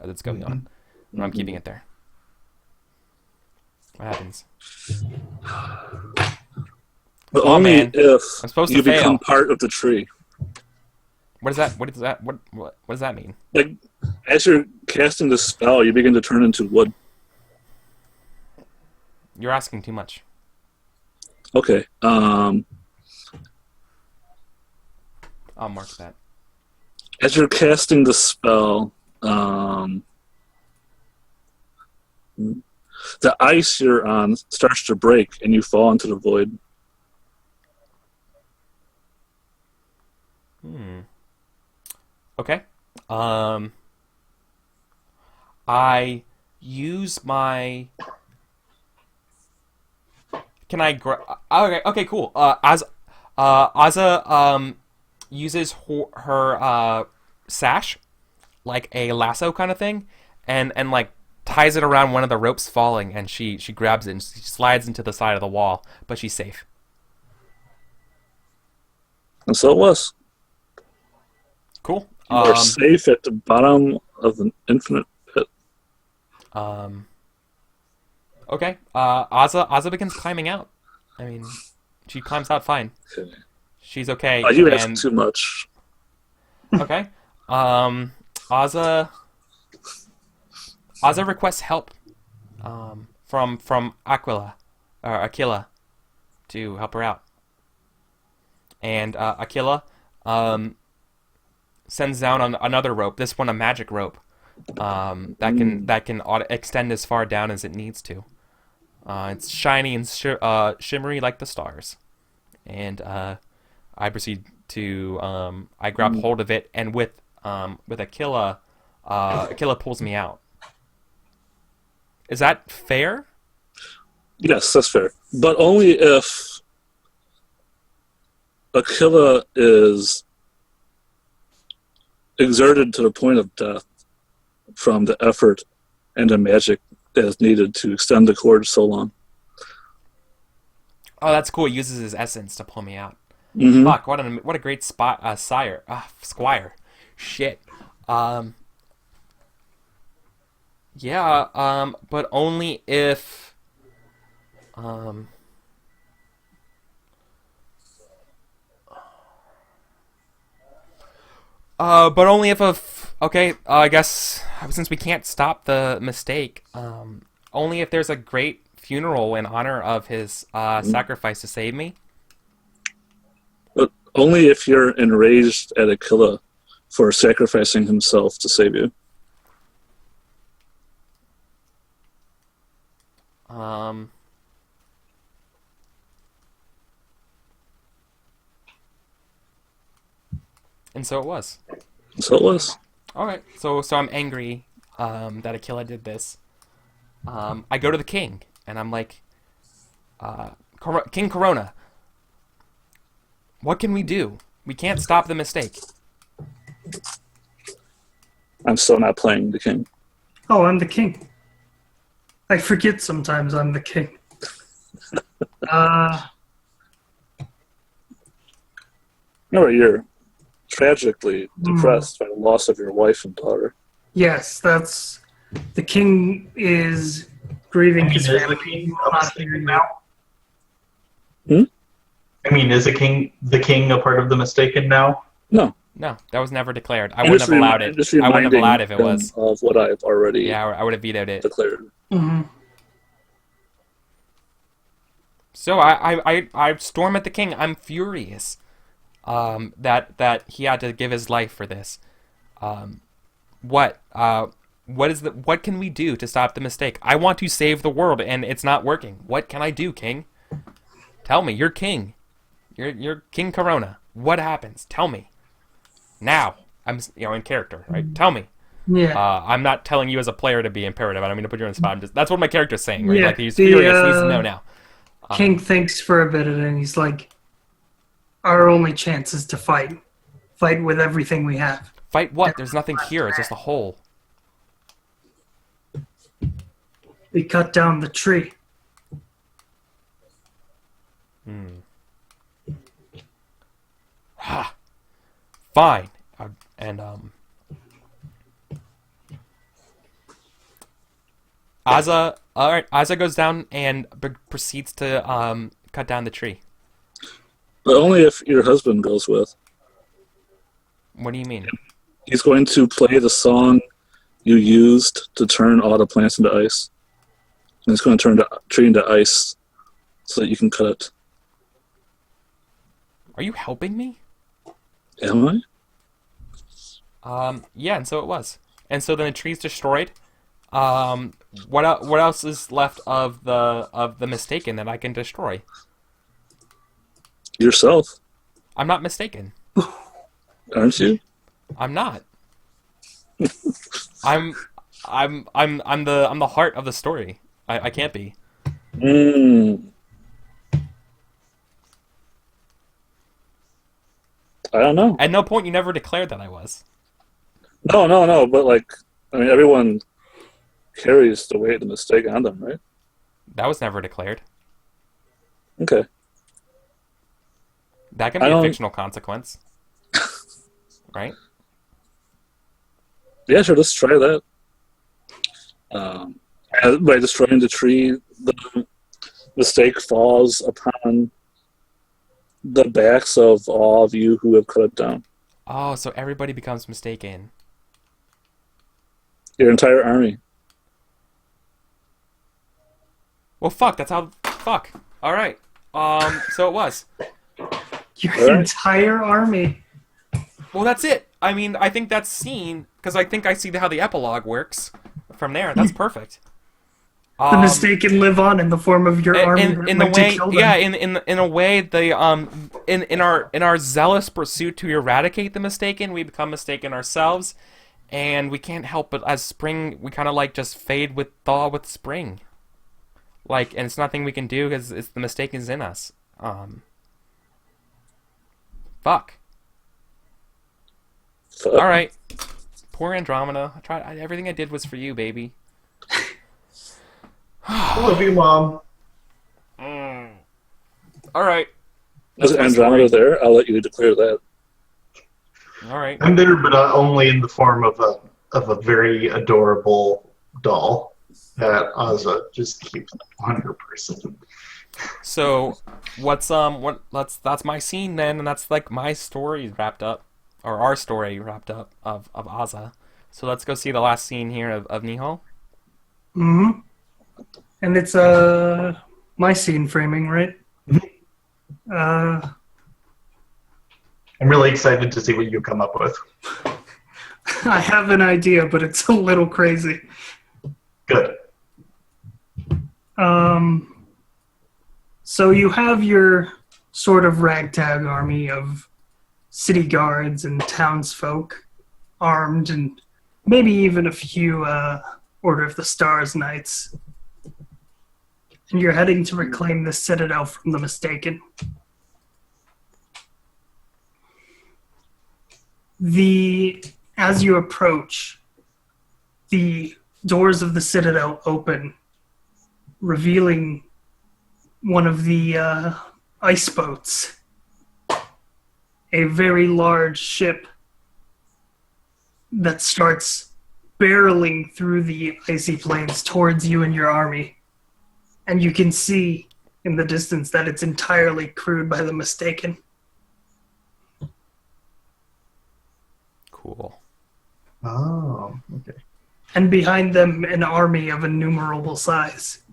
that's going on. And I'm keeping it there. What happens? but Come on, only man. if I'm supposed you to fail. become part of the tree. What does that mean? Like as you're casting the spell, you begin to turn into wood. You're asking too much. Okay. I'll mark that. As you're casting the spell, the ice you're on starts to break, and you fall into the void. Okay. I use my. Can I? Okay. Cool. Ozza uses her sash like a lasso kind of thing, and like ties it around one of the ropes falling, and she grabs it and she slides into the side of the wall, but she's safe. And so it was. Cool. You are safe at the bottom of an infinite pit. Okay. Ozza begins climbing out. I mean, she climbs out fine. Okay. She's okay. You ask too much. Okay. Ozza requests help from Aquila to help her out. And Aquila sends down on another rope, this one a magic rope, that can extend as far down as it needs to. It's shiny and shimmery like the stars. And I proceed to I grab hold of it, and with with Aquila, Aquila pulls me out. Is that fair? Yes, that's fair. But only if Aquila is exerted to the point of death from the effort and the magic that is needed to extend the cord so long. Oh, that's cool. He uses his essence to pull me out. Mm-hmm. Fuck! What a great squire. Shit. Yeah. But only if. But only if okay. I guess since we can't stop the mistake. Only if there's a great funeral in honor of his sacrifice to save me. But only if you're enraged at Aquila for sacrificing himself to save you. And so it was. So it was. Alright, so I'm angry that Aquila did this. I go to the king, and I'm like, King Corona, what can we do? We can't stop the mistake. I'm still not playing the king. Oh, I'm the king. I forget sometimes I'm the king. No, you're tragically depressed by the loss of your wife and daughter. Yes, that's... The king is grieving his Is the family. king Not mistaken here now? Hmm? I mean, is the king a part of the mistaken now? No. No, that was never declared. I I'm wouldn't just have allowed it. just I wouldn't have reminding allowed it if it him was. of what I've already Yeah, I would have vetoed it. declared. Mm-hmm. So I storm at the king. I'm furious that he had to give his life for this. What can we do to stop the mistake? I want to save the world, and it's not working. What can I do, King? Tell me. You're king. You're King Corona. What happens? Tell me. Now. I'm in character, right? Tell me. Yeah. I'm not telling you as a player to be imperative. I don't mean to put you on the spot. That's what my character's saying, right? Yeah, Like he's furious. He needs to know now. King thinks for a bit and then he's like, our only chance is to fight. Fight with everything we have. Fight what? There's nothing here. It's just a hole. We cut down the tree. Ha. Fine. And Asa goes down and proceeds to cut down the tree. But only if your husband goes with. What do you mean? He's going to play the song you used to turn all the plants into ice. And it's going to turn the tree into ice so that you can cut it. Are you helping me? Am I? Yeah, and so it was. And so then the tree's destroyed. What else is left of the mistaken that I can destroy? Yourself, I'm not mistaken. aren't you? I'm not. I'm the heart of the story. I can't be. I don't know. At no point you never declared that I was. No. But everyone carries the weight of the mistake on them, right? That was never declared. Okay. That can be a fictional consequence. Right? Yeah, sure, let's try that. By destroying the tree, the mistake falls upon the backs of all of you who have cut it down. Oh, so everybody becomes mistaken. Your entire army. Well, fuck, that's how... Fuck. Alright. So it was. Your entire army. Well, that's it. I mean, I think that's seen, because I think I see how the epilogue works from there. That's perfect. The mistaken live on in the form of your army that in the went to way, kill them. yeah, in a way, the in our zealous pursuit to eradicate the mistaken, we become mistaken ourselves, and we can't help but as spring, we kind of like just fade with thaw with spring, like, and it's nothing we can do because it's the mistaken's in us. Fuck. All right, poor Andromeda. Everything I did was for you, baby. I love you, Mom. All right. Is my Andromeda story. there? I'll let you declare that. All right. I'm there, but only in the form of a very adorable doll that Ozza just keeps 100%. So, that's my scene then, and that's like my story wrapped up, or our story wrapped up of Ozza. So let's go see the last scene here of Nihal. Mm-hmm. And it's my scene framing, right? I'm really excited to see what you come up with. I have an idea, but it's a little crazy. Good. So you have your sort of ragtag army of city guards and townsfolk, armed, and maybe even a few Order of the Stars knights. And you're heading to reclaim the citadel from the mistaken. As you approach, the doors of the citadel open, revealing one of the ice boats, a very large ship that starts barreling through the icy plains towards you and your army. And you can see in the distance that it's entirely crewed by the mistaken. Cool. Oh, okay. And behind them, an army of innumerable size.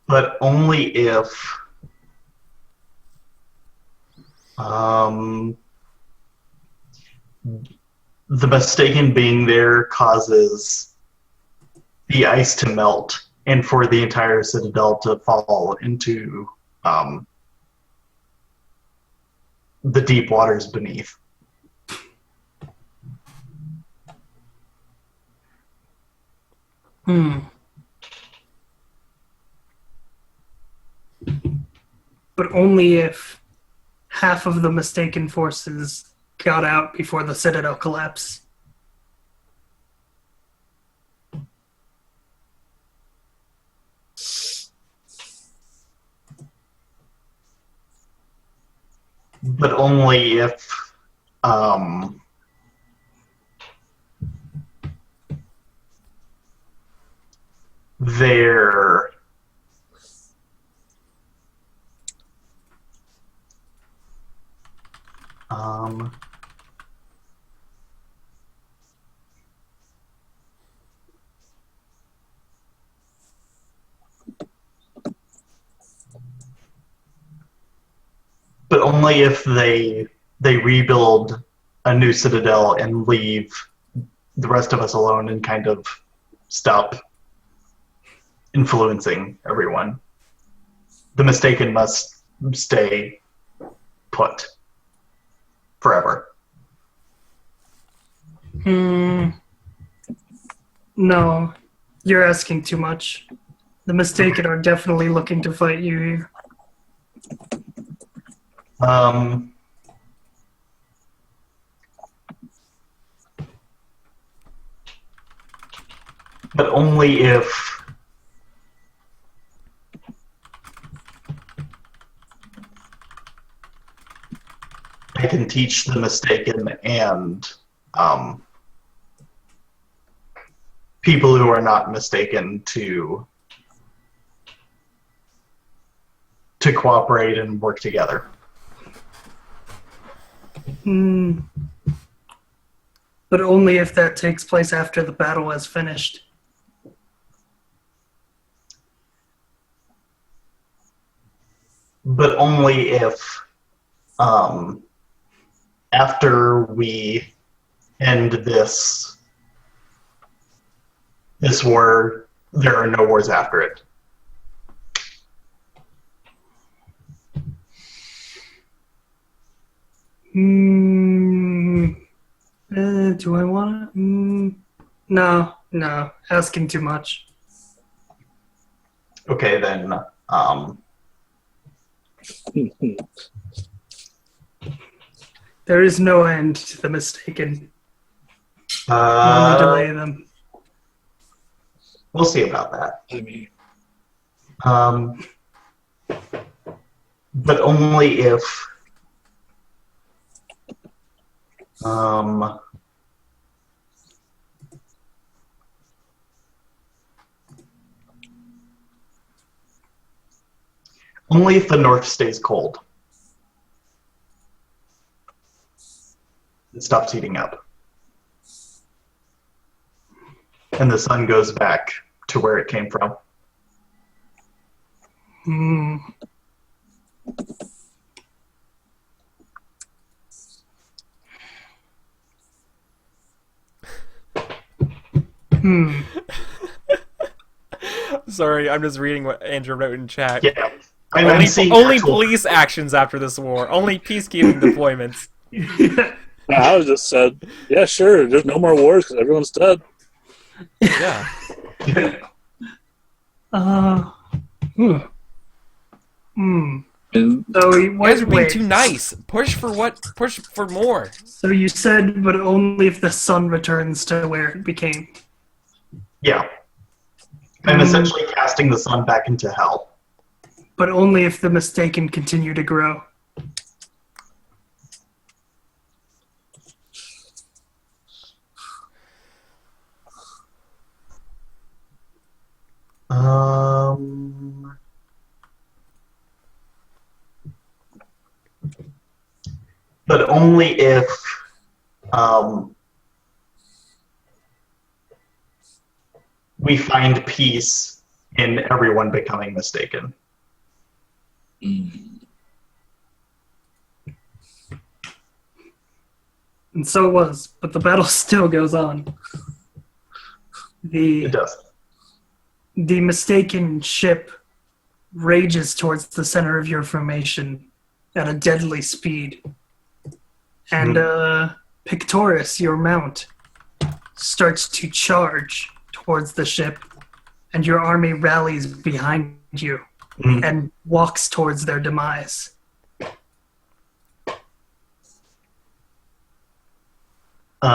But only if the mistaken being there causes the ice to melt and for the entire citadel to fall into the deep waters beneath. But only if half of the mistaken forces got out before the citadel collapsed. But only if they're but only if they rebuild a new citadel and leave the rest of us alone and kind of stop influencing everyone. The mistaken must stay put forever. No, you're asking too much. The mistaken are definitely looking to fight you here. But only if I can teach the mistaken and people who are not mistaken to cooperate and work together. But only if that takes place after the battle has finished. But only if, after we end this war, there are no wars after it. Do I want to? No. Asking too much. Okay, then. There is no end to the mistaken. Only delay them. We'll see about that. I mean, But only if. Only if the north stays cold. It stops heating up. And the sun goes back to where it came from. Hmm. Sorry, I'm just reading what Andrew wrote in chat. Yeah. Only police actions after this war. Only peacekeeping deployments. I was just said, yeah, sure. There's no more wars because everyone's dead. Yeah. And So You guys are being too nice. Push for what? Push for more. So you said, but only if the sun returns to where it became. Yeah. I'm essentially casting the sun back into hell. But only if the mistaken continue to grow. But only if we find peace in everyone becoming mistaken. And so it was, but the battle still goes on. It does. The mistaken ship rages towards the center of your formation at a deadly speed. And Pictoris, your mount, starts to charge towards the ship, and your army rallies behind you and walks towards their demise. What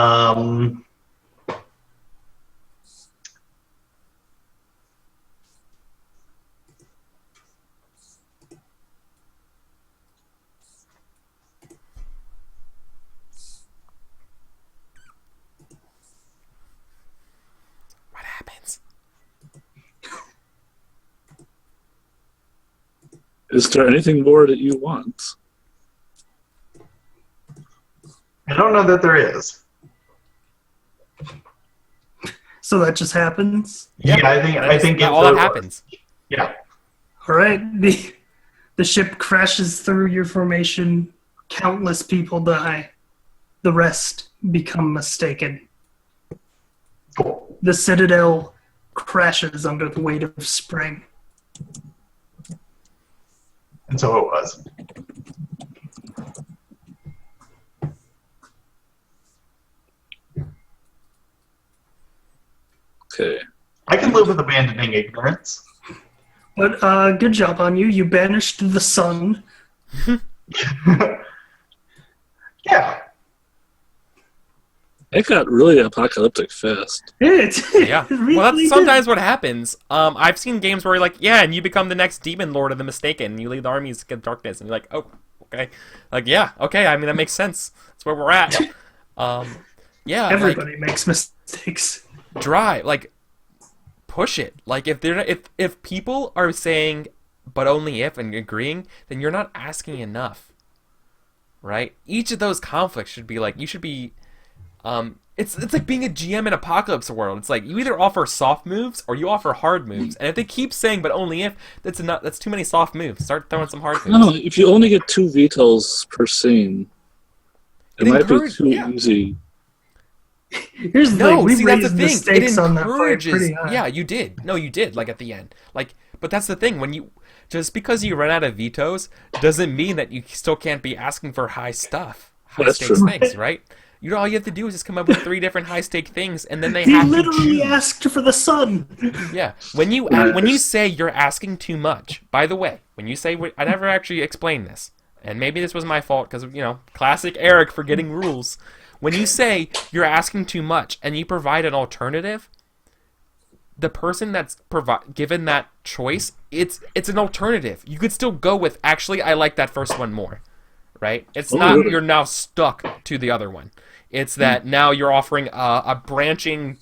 happens? is there anything more that you want? I don't know that there is. So that just happens. Yeah, I think it's all that happens. Yeah. All right, the ship crashes through your formation. Countless people die. The rest become mistaken. Cool. The citadel crashes under the weight of spring. And so it was. Okay. I can live with abandoning ignorance. But good job on you. You banished the sun. Yeah. It got really apocalyptic fast. Yeah. Really Well, that's did. sometimes what happens. I've seen games where you're like, yeah, and you become the next demon lord of the Mistaken, and you lead the armies against darkness, and you're like, oh, okay. Like, yeah, okay, I mean, that makes sense. That's where we're at. Yeah. Everybody makes mistakes. Drive, like, push it. Like, if people are saying, but only if, and agreeing, then you're not asking enough. Right? Each of those conflicts should be like, you should be It's like being a GM in Apocalypse World. It's like you either offer soft moves or you offer hard moves. And if they keep saying "but only if," that's too many soft moves. Start throwing some hard moves. No, if you only get 2 vetoes per scene, it might be too easy. Here's the thing. We raised the stakes on that fight pretty high. Yeah, you did. No, you did. Like at the end. Like, but that's the thing. Just because you run out of vetoes doesn't mean that you still can't be asking for high stuff, high stakes things, right? All you have to do is just come up with 3 different high stake things, and then they have to literally asked for the sun. Yeah. When you say you're asking too much, by the way, when you say I never actually explained this, and maybe this was my fault because classic Eric forgetting rules. When you say you're asking too much and you provide an alternative, the person that's given that choice, it's an alternative. You could still go with actually I like that first one more, right? It's not you're now stuck to the other one. It's that now you're offering a branching,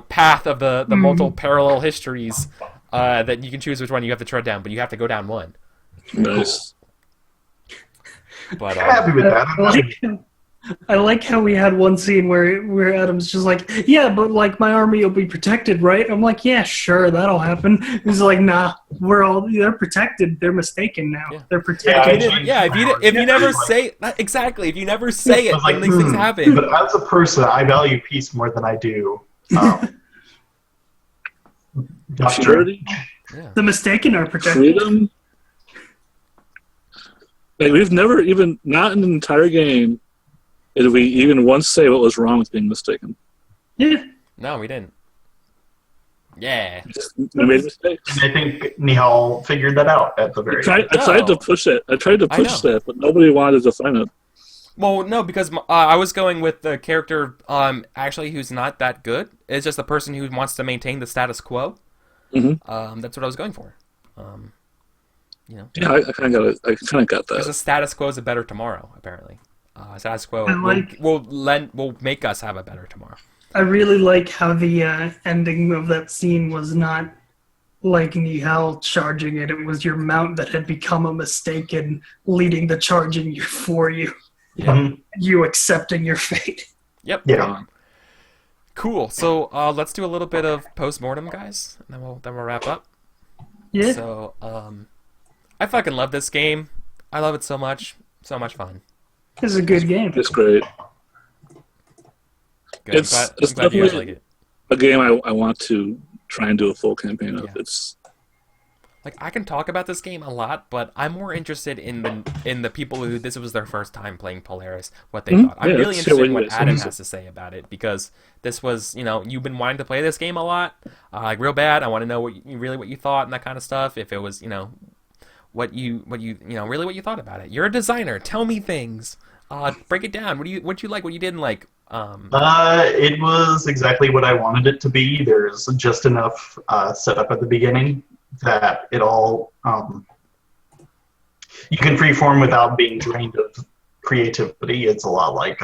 path of the multiple parallel histories that you can choose which one you have to tread down, but you have to go down one. Nice. But I'm happy with that. I like how we had one scene where Adam's just like, yeah, but like my army will be protected, right? I'm like, yeah, sure, that'll happen. He's like, nah, they're protected. They're mistaken now. Yeah. They're protected. If you never say exactly, if you never say it, then these things happen. But as a person, I value peace more than I do. Security. Yeah. The mistaken are protected. Freedom. Like we've never even, not in an entire game, did we even once say what was wrong with being mistaken? Yeah. No, we didn't. Yeah. We made mistakes. And I think Nihal figured that out at the very end. I tried to push it. I tried to push that, but nobody wanted to define it. Well, no, because I was going with the character actually who's not that good. It's just the person who wants to maintain the status quo. Mm-hmm. That's what I was going for. Yeah, I kind of got that. Because the status quo is a better tomorrow, apparently. Status quo will make us have a better tomorrow. I really like how the ending of that scene was not like Nihal charging it. It was your mount that had become a mistake and leading the charge for you. Yeah. You accepting your fate. Yep. Yeah. Cool. So let's do a little bit of post-mortem, guys, and then we'll wrap up. Yeah. So I fucking love this game. I love it so much. So much fun. It's a good game. It's great. Good. It's I'm glad you guys like it. A game I want to try and do a full campaign of. Yeah. It's like I can talk about this game a lot, but I'm more interested in the people who this was their first time playing Polaris, what they thought. I'm really interested in what Adam has to say about it because this was, you've been wanting to play this game a lot, like real bad. I want to know what you thought and that kind of stuff. If it was, what you really what you thought about it. You're a designer. Tell me things. Break it down. What you like? What you didn't like? It was exactly what I wanted it to be. There's just enough setup at the beginning that it all you can freeform without being drained of creativity. It's a lot like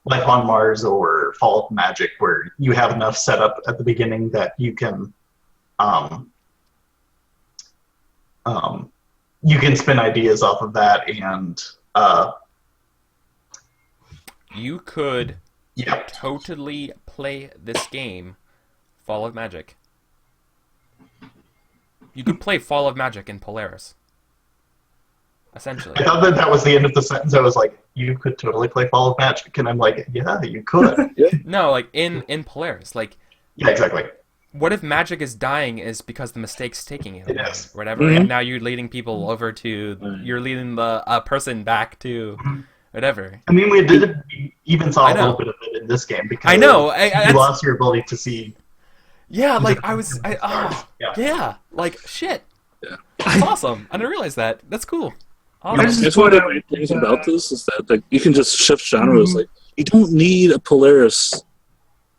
Life on Mars or Fall of Magic, where you have enough setup at the beginning that you can spin ideas off of that, and you could totally play this game, Fall of Magic. You could play Fall of Magic in Polaris. Essentially. I thought that was the end of the sentence. I was like, you could totally play Fall of Magic. And I'm like, yeah, you could. No, like in Polaris. Like, yeah, exactly. What if magic is dying is because the mistake's taking it away, Yes. or whatever, and now you're leading people over to, you're leading the person back to whatever. I mean, we even saw a little bit of it in this game because I know. You lost your ability to see. Yeah, like like shit. Yeah. That's awesome. I didn't realize that. That's cool. Awesome. It's one of the great things about this is that like you can just shift genres. Like you don't need a Polaris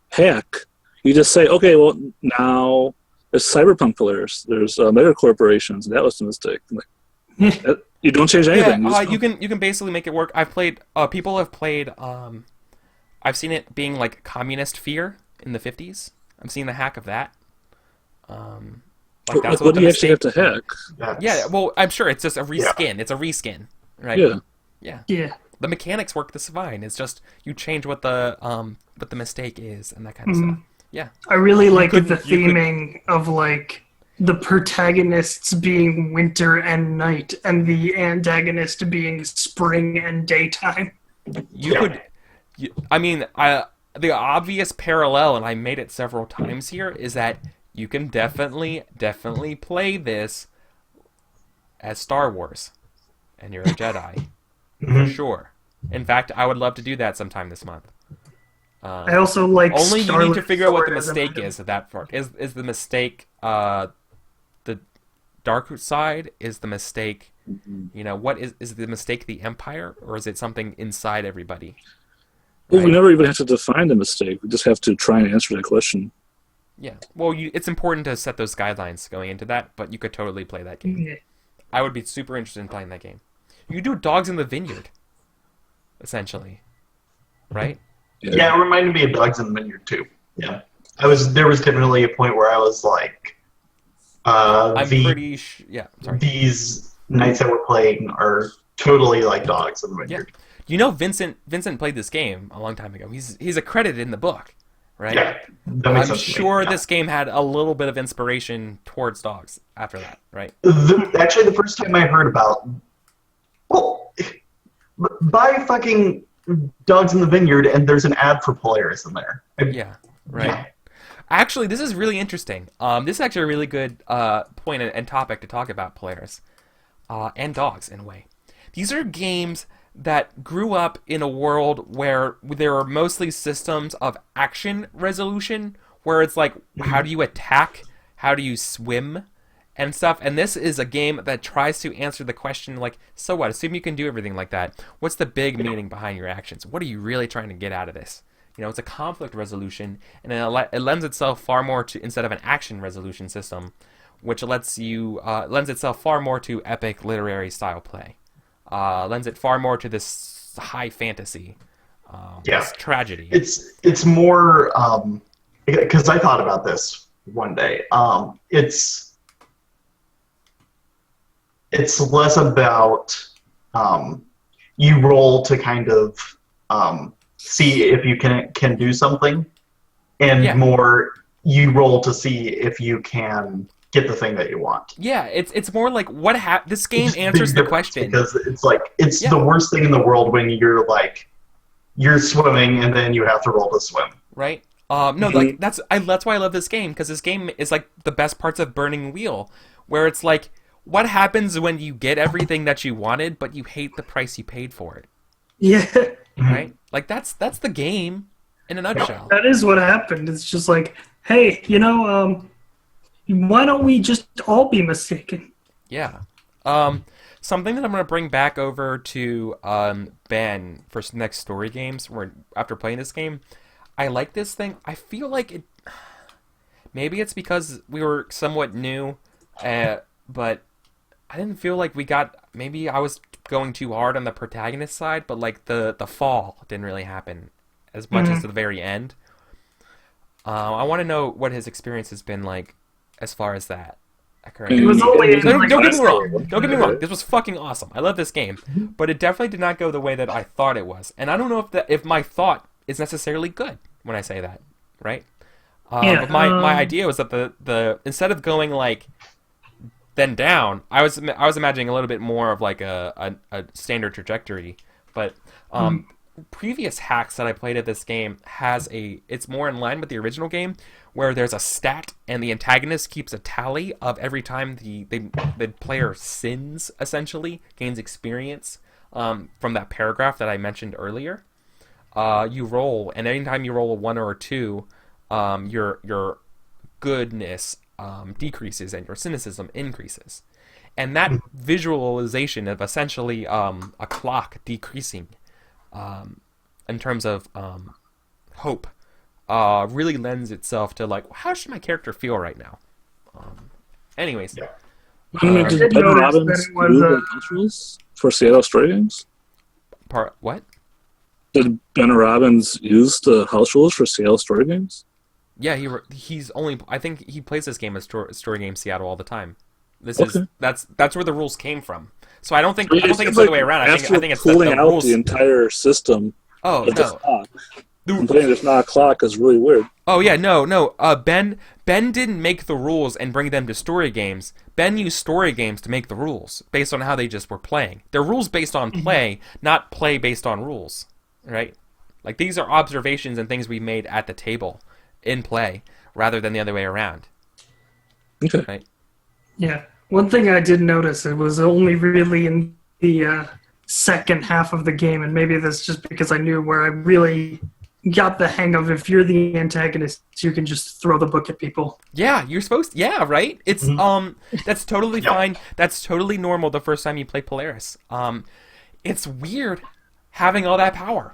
hack. You just say, okay, well now there's Cyberpunk Polaris. There's mega corporations. That was a mistake. Like, you don't change anything. Yeah, you can basically make it work. I've played. People have played. I've seen it being like communist fear in the 50s. I've seen the hack of that. Like that's what do you actually have to hack? Yeah, well, I'm sure it's just a reskin. It's a reskin, right? Yeah. Yeah. Yeah. the mechanics work this fine. It's just you change what the mistake is and that kind of stuff. Yeah. I really like the you could- theming of like the protagonists being winter and night and the antagonist being spring and daytime. You could. The obvious parallel, and I made it several times here, is that you can definitely play this as Star Wars, and you're a Jedi, for sure. In fact, I would love to do that sometime this month. I also like Only you need to figure out what the Sword as a mistake is at that part. Is the mistake the dark side? Is the mistake, what is the mistake the Empire, or is it something inside everybody? Well, we never even have to define the mistake. We just have to try and answer that question. Yeah. Well, it's important to set those guidelines going into that, but you could totally play that game. Yeah. I would be super interested in playing that game. You could do Dogs in the Vineyard, essentially, right? Yeah, it reminded me of Dogs in the Vineyard too. Yeah, there was definitely a point where I was like, these knights that we're playing are totally like Dogs in the Vineyard. Yeah. Vincent played this game a long time ago. He's accredited in the book, right? Yeah, that makes I'm sense to me. sure Yeah. this game had a little bit of inspiration towards dogs after that, right? Actually, the first time I heard about, buy fucking Dogs in the Vineyard, and there's an ad for Polaris in there. Yeah, right. Yeah. Actually, this is really interesting. This is actually a really good point and topic to talk about Polaris and dogs in a way. These are games that grew up in a world where there are mostly systems of action resolution, where it's like, how do you attack, how do you swim, and stuff. And this is a game that tries to answer the question, like, so what? Assume you can do everything like that. What's the big meaning behind your actions? What are you really trying to get out of this? It's a conflict resolution, and it lends itself far more to, instead of an action resolution system, which lends itself far more to epic literary style play. Lends it far more to this high fantasy, this tragedy. It's more because I thought about this one day. It's less about you roll to kind of see if you can do something, and more you roll to see if you can get the thing that you want. Yeah, it's more like this game answers the question, because it's the worst thing in the world when you're swimming and then you have to roll to swim. Right? No, like that's why I love this game, because this game is like the best parts of Burning Wheel, where it's like, what happens when you get everything that you wanted, but you hate the price you paid for it? Yeah. Right? Like that's the game in a nutshell. That is what happened. It's just like, hey, why don't we just all be mistaken? Yeah. Something that I'm going to bring back over to Ben for next story games, where after playing this game, I like this thing. I feel like it. Maybe it's because we were somewhat new, but I didn't feel like we got. Maybe I was going too hard on the protagonist side, but like the fall didn't really happen as much as to the very end. I want to know what his experience has been like as far as that. It was only Don't get me wrong. Don't get me wrong. This was fucking awesome. I love this game, but it definitely did not go the way that I thought it was. And I don't know if my thought is necessarily good when I say that, right? But my idea was that the instead of going like then down, I was imagining a little bit more of like a standard trajectory. But previous hacks that I played at this game it's more in line with the original game, where there's a stat and the antagonist keeps a tally of every time the player sins, essentially gains experience from that paragraph that I mentioned earlier. You roll, and anytime you roll a 1 or a 2, your goodness decreases and your cynicism increases. And that visualization of essentially a clock decreasing in terms of hope really lends itself to like, how should my character feel right now? Anyways. Did Ben Robbins do the intros for Seattle Story Games? What? Did Ben Robbins use the house rules for Seattle Story Games? Yeah, he's only. I think he plays this game as Story Game Seattle all the time. This is Okay. that's where the rules came from. So I don't think It it's seems the other way like around. after I think it's that pulling the out rules. the entire system Oh of the no. clock. Complaining there's not a clock is really weird. Oh yeah, no. Ben didn't make the rules and bring them to story games. Ben used story games to make the rules based on how they just were playing. They're rules based on play, not play based on rules, right? Like these are observations and things we made at the table in play rather than the other way around. Okay. Right? Yeah. One thing I did notice, it was only really in the second half of the game, and maybe that's just because I knew where I really got the hang of if you're the antagonist, you can just throw the book at people. Yeah, you're supposed to, yeah, right? It's that's totally Yep. fine. That's totally normal the first time you play Polaris. It's weird having all that power.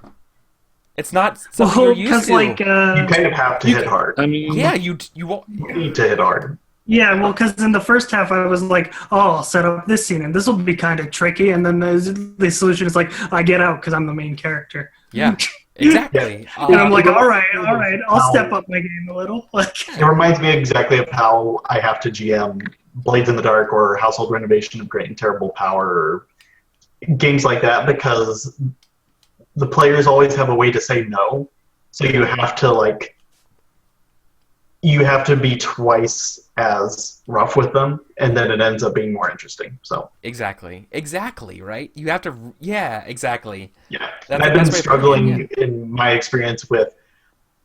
It's not something you're used Because to. like, You kind of have to hit hard. I mean, yeah, you won't. You need to hit hard. yeah, well, because in the first half I was like, oh, I'll set up this scene and this will be kind of tricky, and then the solution is like, I get out because I'm the main character. Yeah, exactly. And I'm like, it all right, I'll how- step up my game a little. Like, It reminds me exactly of how I have to GM Blades in the Dark or Household Renovation of Great and Terrible Power or games like that, because the players always have a way to say no. So you have to be twice as rough with them, and then it ends up being more interesting. So exactly, right? You have to, yeah, exactly. yeah, That's and the I've been best way of putting struggling in my experience with,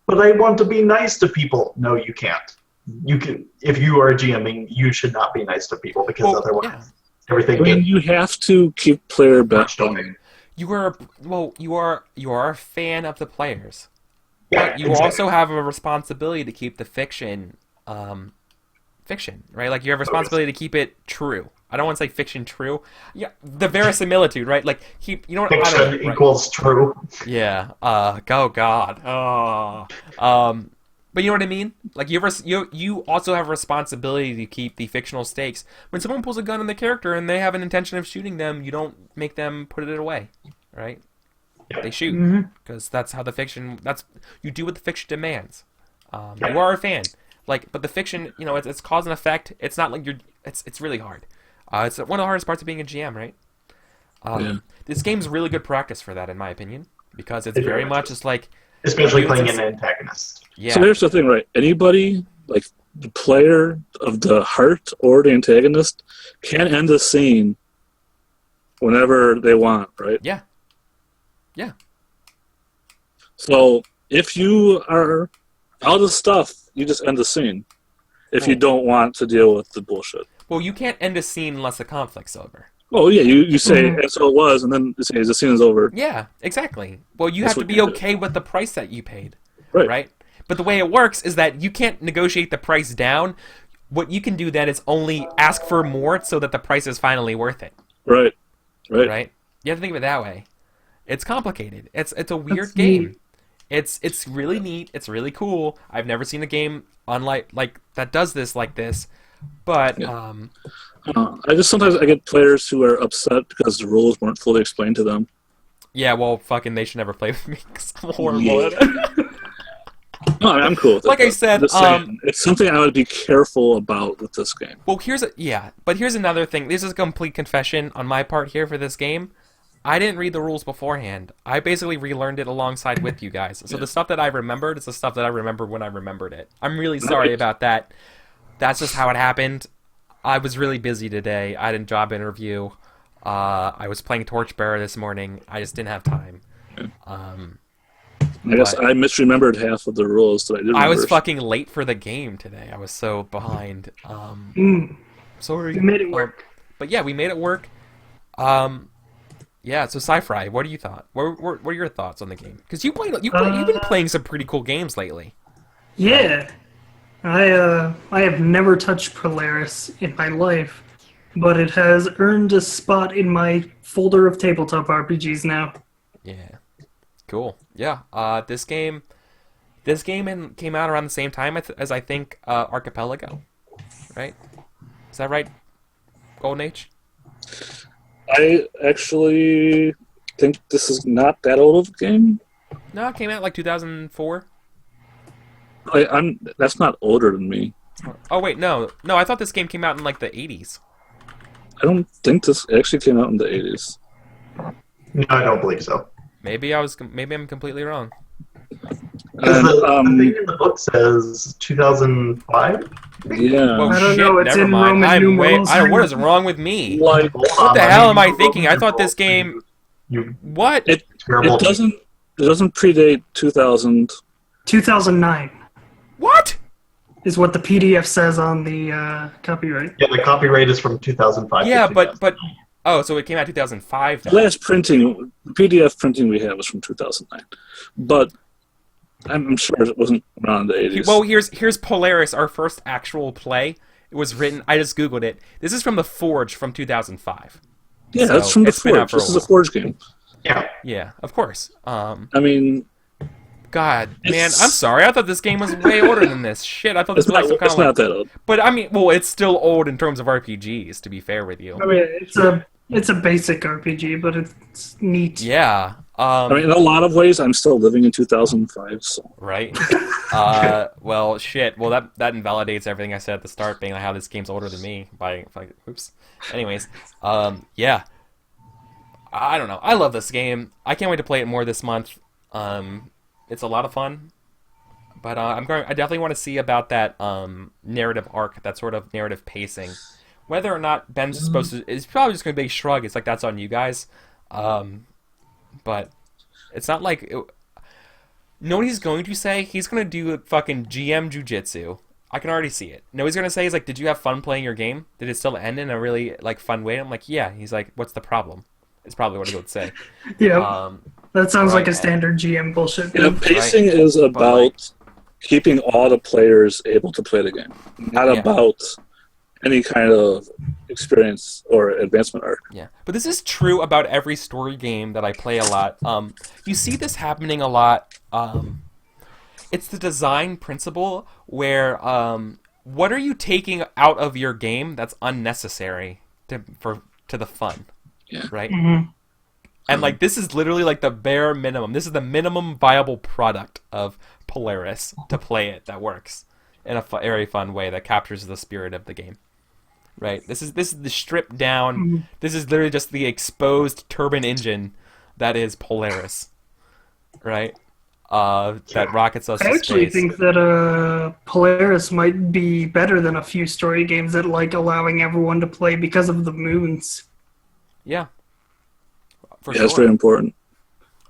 but I want to be nice to people. No, you can't. You can, if you are GMing, you should not be nice to people because Well, otherwise yeah. everything I mean, gets you have to keep player crushed back. away. You are a fan of the players. Yeah, But you exactly. also have a responsibility to keep the fiction, right? Like you have a responsibility to keep it true. I don't want to say fiction true. Yeah, the verisimilitude, right? Like keep, you know what? I Fiction don't know, right? equals true. Yeah. Oh God. Oh. But you know what I mean? Like you also have a responsibility to keep the fictional stakes. When someone pulls a gun on the character and they have an intention of shooting them, you don't make them put it away, right? They shoot because that's how the fiction. That's you do what the fiction demands. You are a fan, like, but the fiction, it's cause and effect. It's not like you're. It's really hard. It's one of the hardest parts of being a GM, right? Yeah. This game's really good practice for that, in my opinion, because it's It very very much much just like Especially you- playing it's- an antagonist. yeah. So here's the thing, right? Anybody, like the player of the heart or the antagonist, can end a scene whenever they want, right? Yeah. So if you are out of stuff, you just end the scene. If you don't want to deal with the bullshit. Well, you can't end a scene unless the conflict's over. Oh yeah, you say, and so it was, and then you say the scene is over. Yeah, exactly. Well, you That's have to what be you do. okay with the price that you paid, Right. right? But the way it works is that you can't negotiate the price down. What you can do then is only ask for more so that the price is finally worth it, Right. right? You have to think of it that way. It's complicated. It's a weird That's game. neat. It's really neat. It's really cool. I've never seen a game unlike that does this like this. But Yeah. I just sometimes I get players who are upset because the rules weren't fully explained to them. yeah, well, fucking, they should never play with me because I'm horrible Yeah. at it. No, I mean, I'm cool with it. Like I but said, I'm just saying, it's something I would be careful about with this game. Well, here's another thing. This is a complete confession on my part here for this game. I didn't read the rules beforehand. I basically relearned it alongside with you guys. So the stuff that I remembered is the stuff that I remember when I remembered it. I'm really sorry Right. about that. That's just how it happened. I was really busy today. I had a job interview. I was playing Torchbearer this morning. I just didn't have time. I guess But- I misremembered half of the rules that I did. I was remember. fucking late for the game today. I was so behind. Sorry. We made it work. But yeah, we made it work. Yeah. So Sci-Fi, what do you thought? What are your thoughts on the game? Because you've been playing some pretty cool games lately. Yeah. I have never touched Polaris in my life, but it has earned a spot in my folder of tabletop RPGs now. Yeah. Cool. Yeah. This game came out around the same time as I think Archipelago, right? Is that right? Golden Age. I actually think this is not that old of a game. No, it came out like 2004. That's not older than me. Oh wait, no. I thought this game came out in like the 80s. I don't think this actually came out in the 80s. No, I don't believe so. Maybe I'm completely wrong. Because And, the thing in the book says 2005. yeah. Whoa, I don't shit, know, it's never in mind. Roman numerals. What is wrong with me? Like, What the hell am I thinking? I thought this game... You What? it terrible. doesn't predate 2000. 2009 What? is what the PDF says on the copyright. Yeah, the copyright is from 2005. Yeah, to but... Oh, so it came out 2005 The then. last printing, PDF printing we have was from 2009. But I'm sure it wasn't around the 80s. Well, here's Polaris, our first actual play. It was written... I just Googled it. This is from The Forge from 2005. yeah, so that's from the it's been out Forge. for a This is a while. Forge game. Yeah. Yeah, of course. I mean, God, man, It's- I'm sorry. I thought this game was way older than this. Shit, I thought this it's was like not, some kind it's of like... not that old. But I mean, well, it's still old in terms of RPGs. To be fair with you. I mean, it's a basic RPG, but it's neat. Yeah. I mean, in a lot of ways, I'm still living in 2005. So. Right. Well, shit. Well, that invalidates everything I said at the start, being like how this game's older than me. Oops. Anyways, yeah. I don't know. I love this game. I can't wait to play it more this month. It's a lot of fun. But I definitely want to see about that narrative arc, that sort of narrative pacing. Whether or not Ben's supposed to, it's probably just going to be a shrug. It's like, that's on you guys. But it's not like... You know what he's going to say? He's going to do fucking GM jujitsu. I can already see it. No, he's going to say, he's like, did you have fun playing your game? Did it still end in a really like fun way? I'm like, yeah. He's like, what's the problem? It's probably what he would say. Yeah, that sounds like right, a standard GM bullshit. Yeah, pacing is about keeping all the players able to play the game, not Yeah. about any kind of experience or advancement arc. Yeah, but this is true about every story game that I play a lot. You see this happening a lot. It's the design principle where what are you taking out of your game that's unnecessary to the fun, Yeah. right? Mm-hmm. And like this is literally like the bare minimum. This is the minimum viable product of Polaris to play it that works in a very fun way that captures the spirit of the game. Right. This is the stripped down. This is literally just the exposed turbine engine that is Polaris. Right. That rockets us I to actually space. think that Polaris might be better than a few story games that like allowing everyone to play because of the moons. Yeah. For Yeah, it's sure. very important.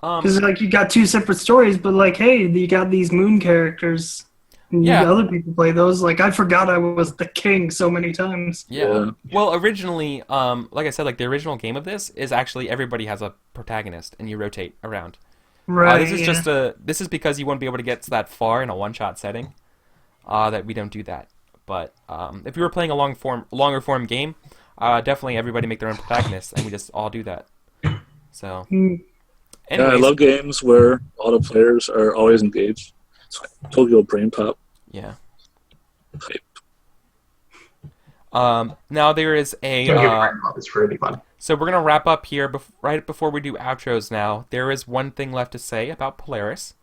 Because like you got two separate stories, but like, hey, you got these moon characters. And Yeah. other people play those. Like I forgot I was the king so many times. Yeah. Yeah. Well, originally, like I said, like the original game of this is actually everybody has a protagonist and you rotate around. Right. This is just this is because you won't be able to get that far in a one-shot setting. That we don't do that. But if you were playing a longer form game, definitely everybody make their own protagonist, and we just all do that. So, Mm. Yeah, I anyways, love games where all the players are always engaged. It's like Tokyo Brain Pop. yeah. Hype. Now there is a. Don't get me wrong, it's really fun. So we're gonna wrap up here, right before we do outros. Now there is one thing left to say about Polaris.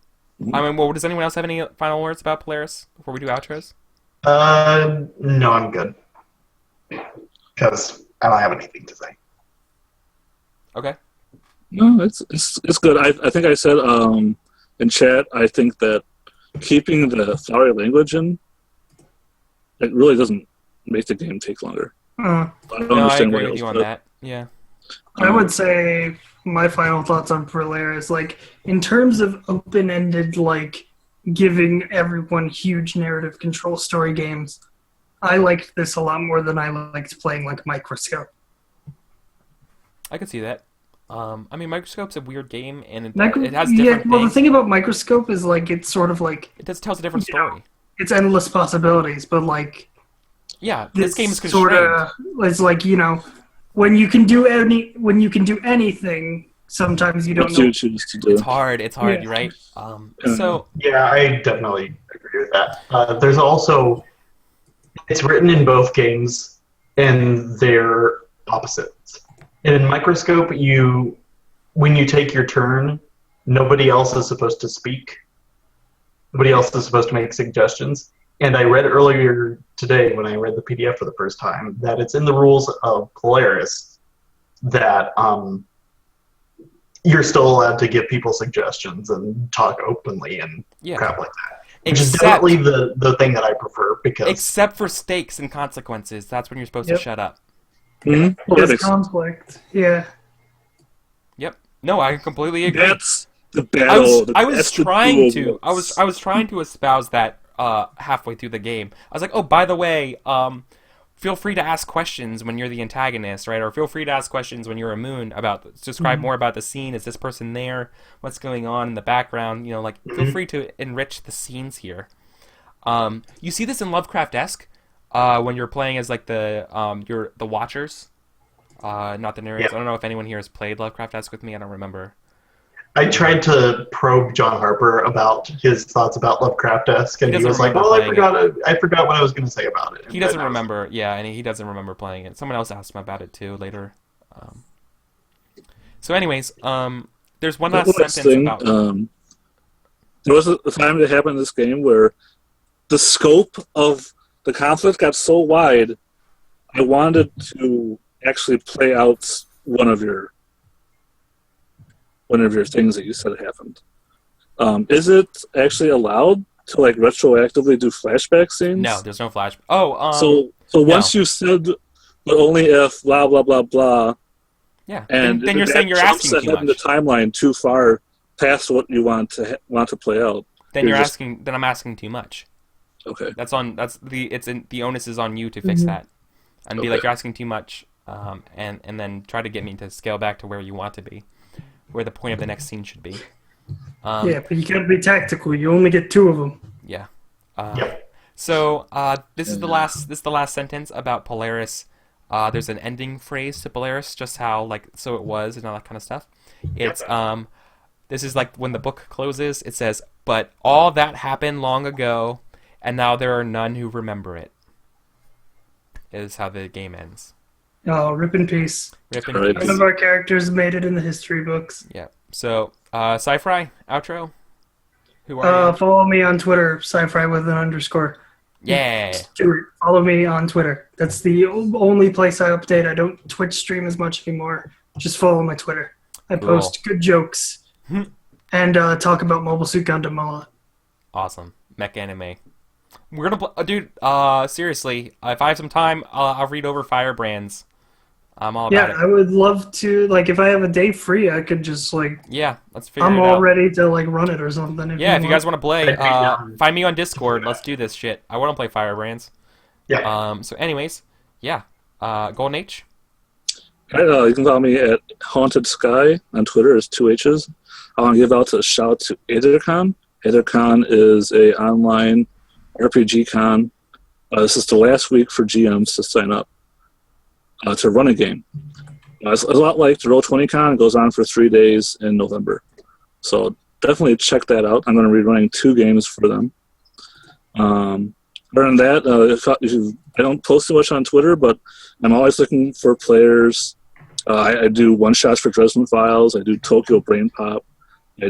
I mean, well, does anyone else have any final words about Polaris before we do outros? No, I'm good. Because I don't have anything to say. Okay. No, it's good. I think I said in chat. I think that keeping the flowery language in, it really doesn't make the game take longer. Uh, I don't No, I understand why agree with else you on would. that. Yeah. I would say my final thoughts on Polaris, like in terms of open-ended, like giving everyone huge narrative control story games, I liked this a lot more than I liked playing like Microscope. I could see that. I mean, Microscope's a weird game, and it has Yeah, different well, the things. thing about Microscope is like it's sort of like It just tells a different Yeah. story. it's endless possibilities, but like Yeah, this game is sort constrained. of it's like when you can do anything, sometimes you don't What do know. you choose to do? It's hard. Yeah. You're right. So Yeah, I definitely agree with that. There's also, it's written in both games, and they're opposites. In Microscope, when you take your turn, nobody else is supposed to speak. Nobody else is supposed to make suggestions. And I read earlier today when I read the PDF for the first time that it's in the rules of Polaris that you're still allowed to give people suggestions and talk openly and crap like that. Which is definitely the thing that I prefer because except for stakes and consequences, that's when you're supposed to shut up. Mm-hmm. Well, there's conflict. Yeah. Yep. No, I completely agree. That's the battle. I was trying to espouse that halfway through the game. I was like, oh, by the way, feel free to ask questions when you're the antagonist, right? Or feel free to ask questions when you're a moon about describe more about the scene. Is this person there? What's going on in the background? You know, like feel free to enrich the scenes here. You see this in Lovecraft-esque when you're playing as like the Watchers, not the narrators. I don't know if anyone here has played Lovecraft-esque with me. I don't remember. I tried to probe John Harper about his thoughts about Lovecraft-esque, and he was like, "Well, I forgot what I was going to say about it." He doesn't remember, and he doesn't remember playing it. Someone else asked him about it too later. So, anyways, there's one last sentence about. There was a time that happened in this game where the scope of the conflict got so wide. I wanted to actually play out one of your things that you said happened. Is it actually allowed to like retroactively do flashback scenes? No, there's no flash. Oh, so once you said, but only if blah blah blah blah. Yeah, and then you're saying you're asking too much. The timeline too far past what you want to play out. Then Then I'm asking too much. Okay. The onus is on you to fix that, and be like you're asking too much, and then try to get me to scale back to where you want to be. Where the point of the next scene should be. Yeah, but you can't be tactical. You only get 2 of them. Yeah. So this is the last sentence about Polaris. There's an ending phrase to Polaris, just how so it was and all that kind of stuff. It's this is like when the book closes. It says, "But all that happened long ago, and now there are none who remember it." Is how the game ends. Oh, rip in peace. Rip in peace. None of our characters made it in the history books. Yeah. So, Sci-Fry, outro? Who are you? Follow me on Twitter, Sci-Fry with an underscore. Yeah. Stuart, follow me on Twitter. That's the only place I update. I don't Twitch stream as much anymore. Just follow my Twitter. I post good jokes and talk about Mobile Suit Gundam a lot. Awesome. Mech anime. We're gonna play, dude. Seriously, if I have some time, I'll read over Firebrands. I'm all about it. Yeah, I would love to. Like, if I have a day free, I could just let's figure it out. I'm all ready to run it or something. If you guys want to play, find me on Discord. Let's do this shit. I want to play Firebrands. Yeah. So, anyways, Golden H. You can follow me at Haunted Sky on Twitter. It's 2 H's. I want to give out a shout out to EtherCon. EtherCon is a online RPG con. This is the last week for GMs to sign up to run a game. It's a lot like the Roll20 Con. It goes on for 3 days in November. So definitely check that out. I'm going to be running 2 games for them. Other than that, I don't post too much on Twitter, but I'm always looking for players. I do one-shots for Dresden Files. I do Tokyo Brain Pop. I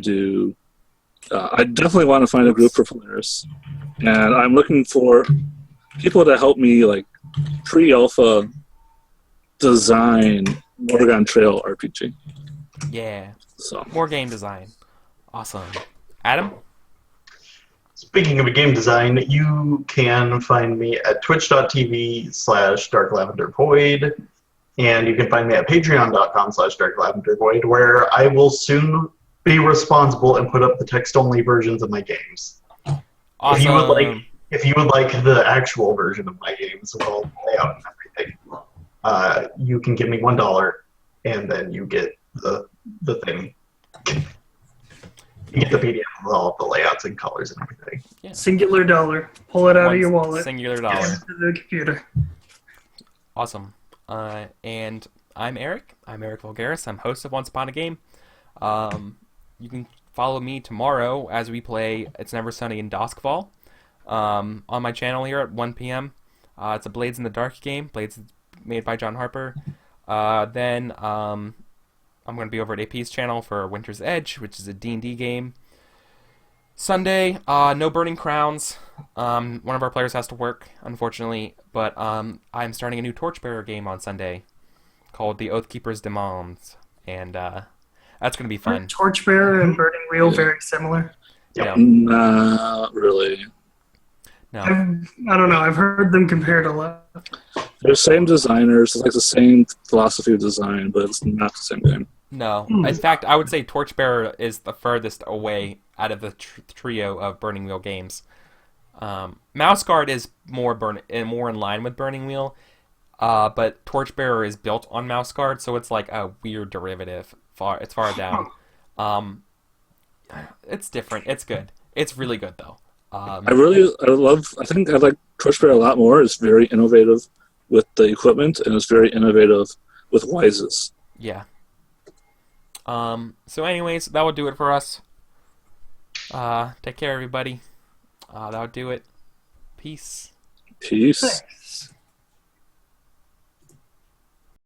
definitely want to find a group for Polaris. And I'm looking for people to help me pre-alpha design Oregon Trail RPG. Yeah. So more game design. Awesome. Adam? Speaking of game design, you can find me at twitch.tv/darklavendervoid, and you can find me at patreon.com/darklavendervoid, where I will soon be responsible and put up the text-only versions of my games. Awesome. If you would like the actual version of my games with all the layout and everything, you can give me $1, and then you get the thing. You get the PDF with all the layouts and colors and everything. Yeah. Singular dollar. Pull it out of your wallet. Singular dollar. To the computer. Awesome. And I'm Eric. I'm Eric Vulgaris. I'm host of Once Upon a Game. You can follow me tomorrow as we play It's Never Sunny in Duskfall on my channel here at 1 p.m. It's a Blades in the Dark game. Blades made by John Harper. Then I'm going to be over at AP's channel for Winter's Edge, which is a D&D game. Sunday, no burning crowns. One of our players has to work, unfortunately, but I'm starting a new Torchbearer game on Sunday called The Oathkeeper's Demands, and that's going to be fun. Torchbearer and Burning Wheel very similar. No, Not really. no. I don't know. I've heard them compared a lot. They're the same designers. It's like the same philosophy of design, but it's not the same game. No. In fact, I would say Torchbearer is the furthest away out of the trio of Burning Wheel games. Mouse Guard is more in line with Burning Wheel, but Torchbearer is built on Mouse Guard, so it's like a weird derivative. It's far down. It's different. It's good. It's really good though. I think I like Torchbearer a lot more. It's very innovative with the equipment, and it's very innovative with Wises. Yeah. So anyways, that will do it for us. Take care, everybody. That would do it. Peace. Peace. Thanks.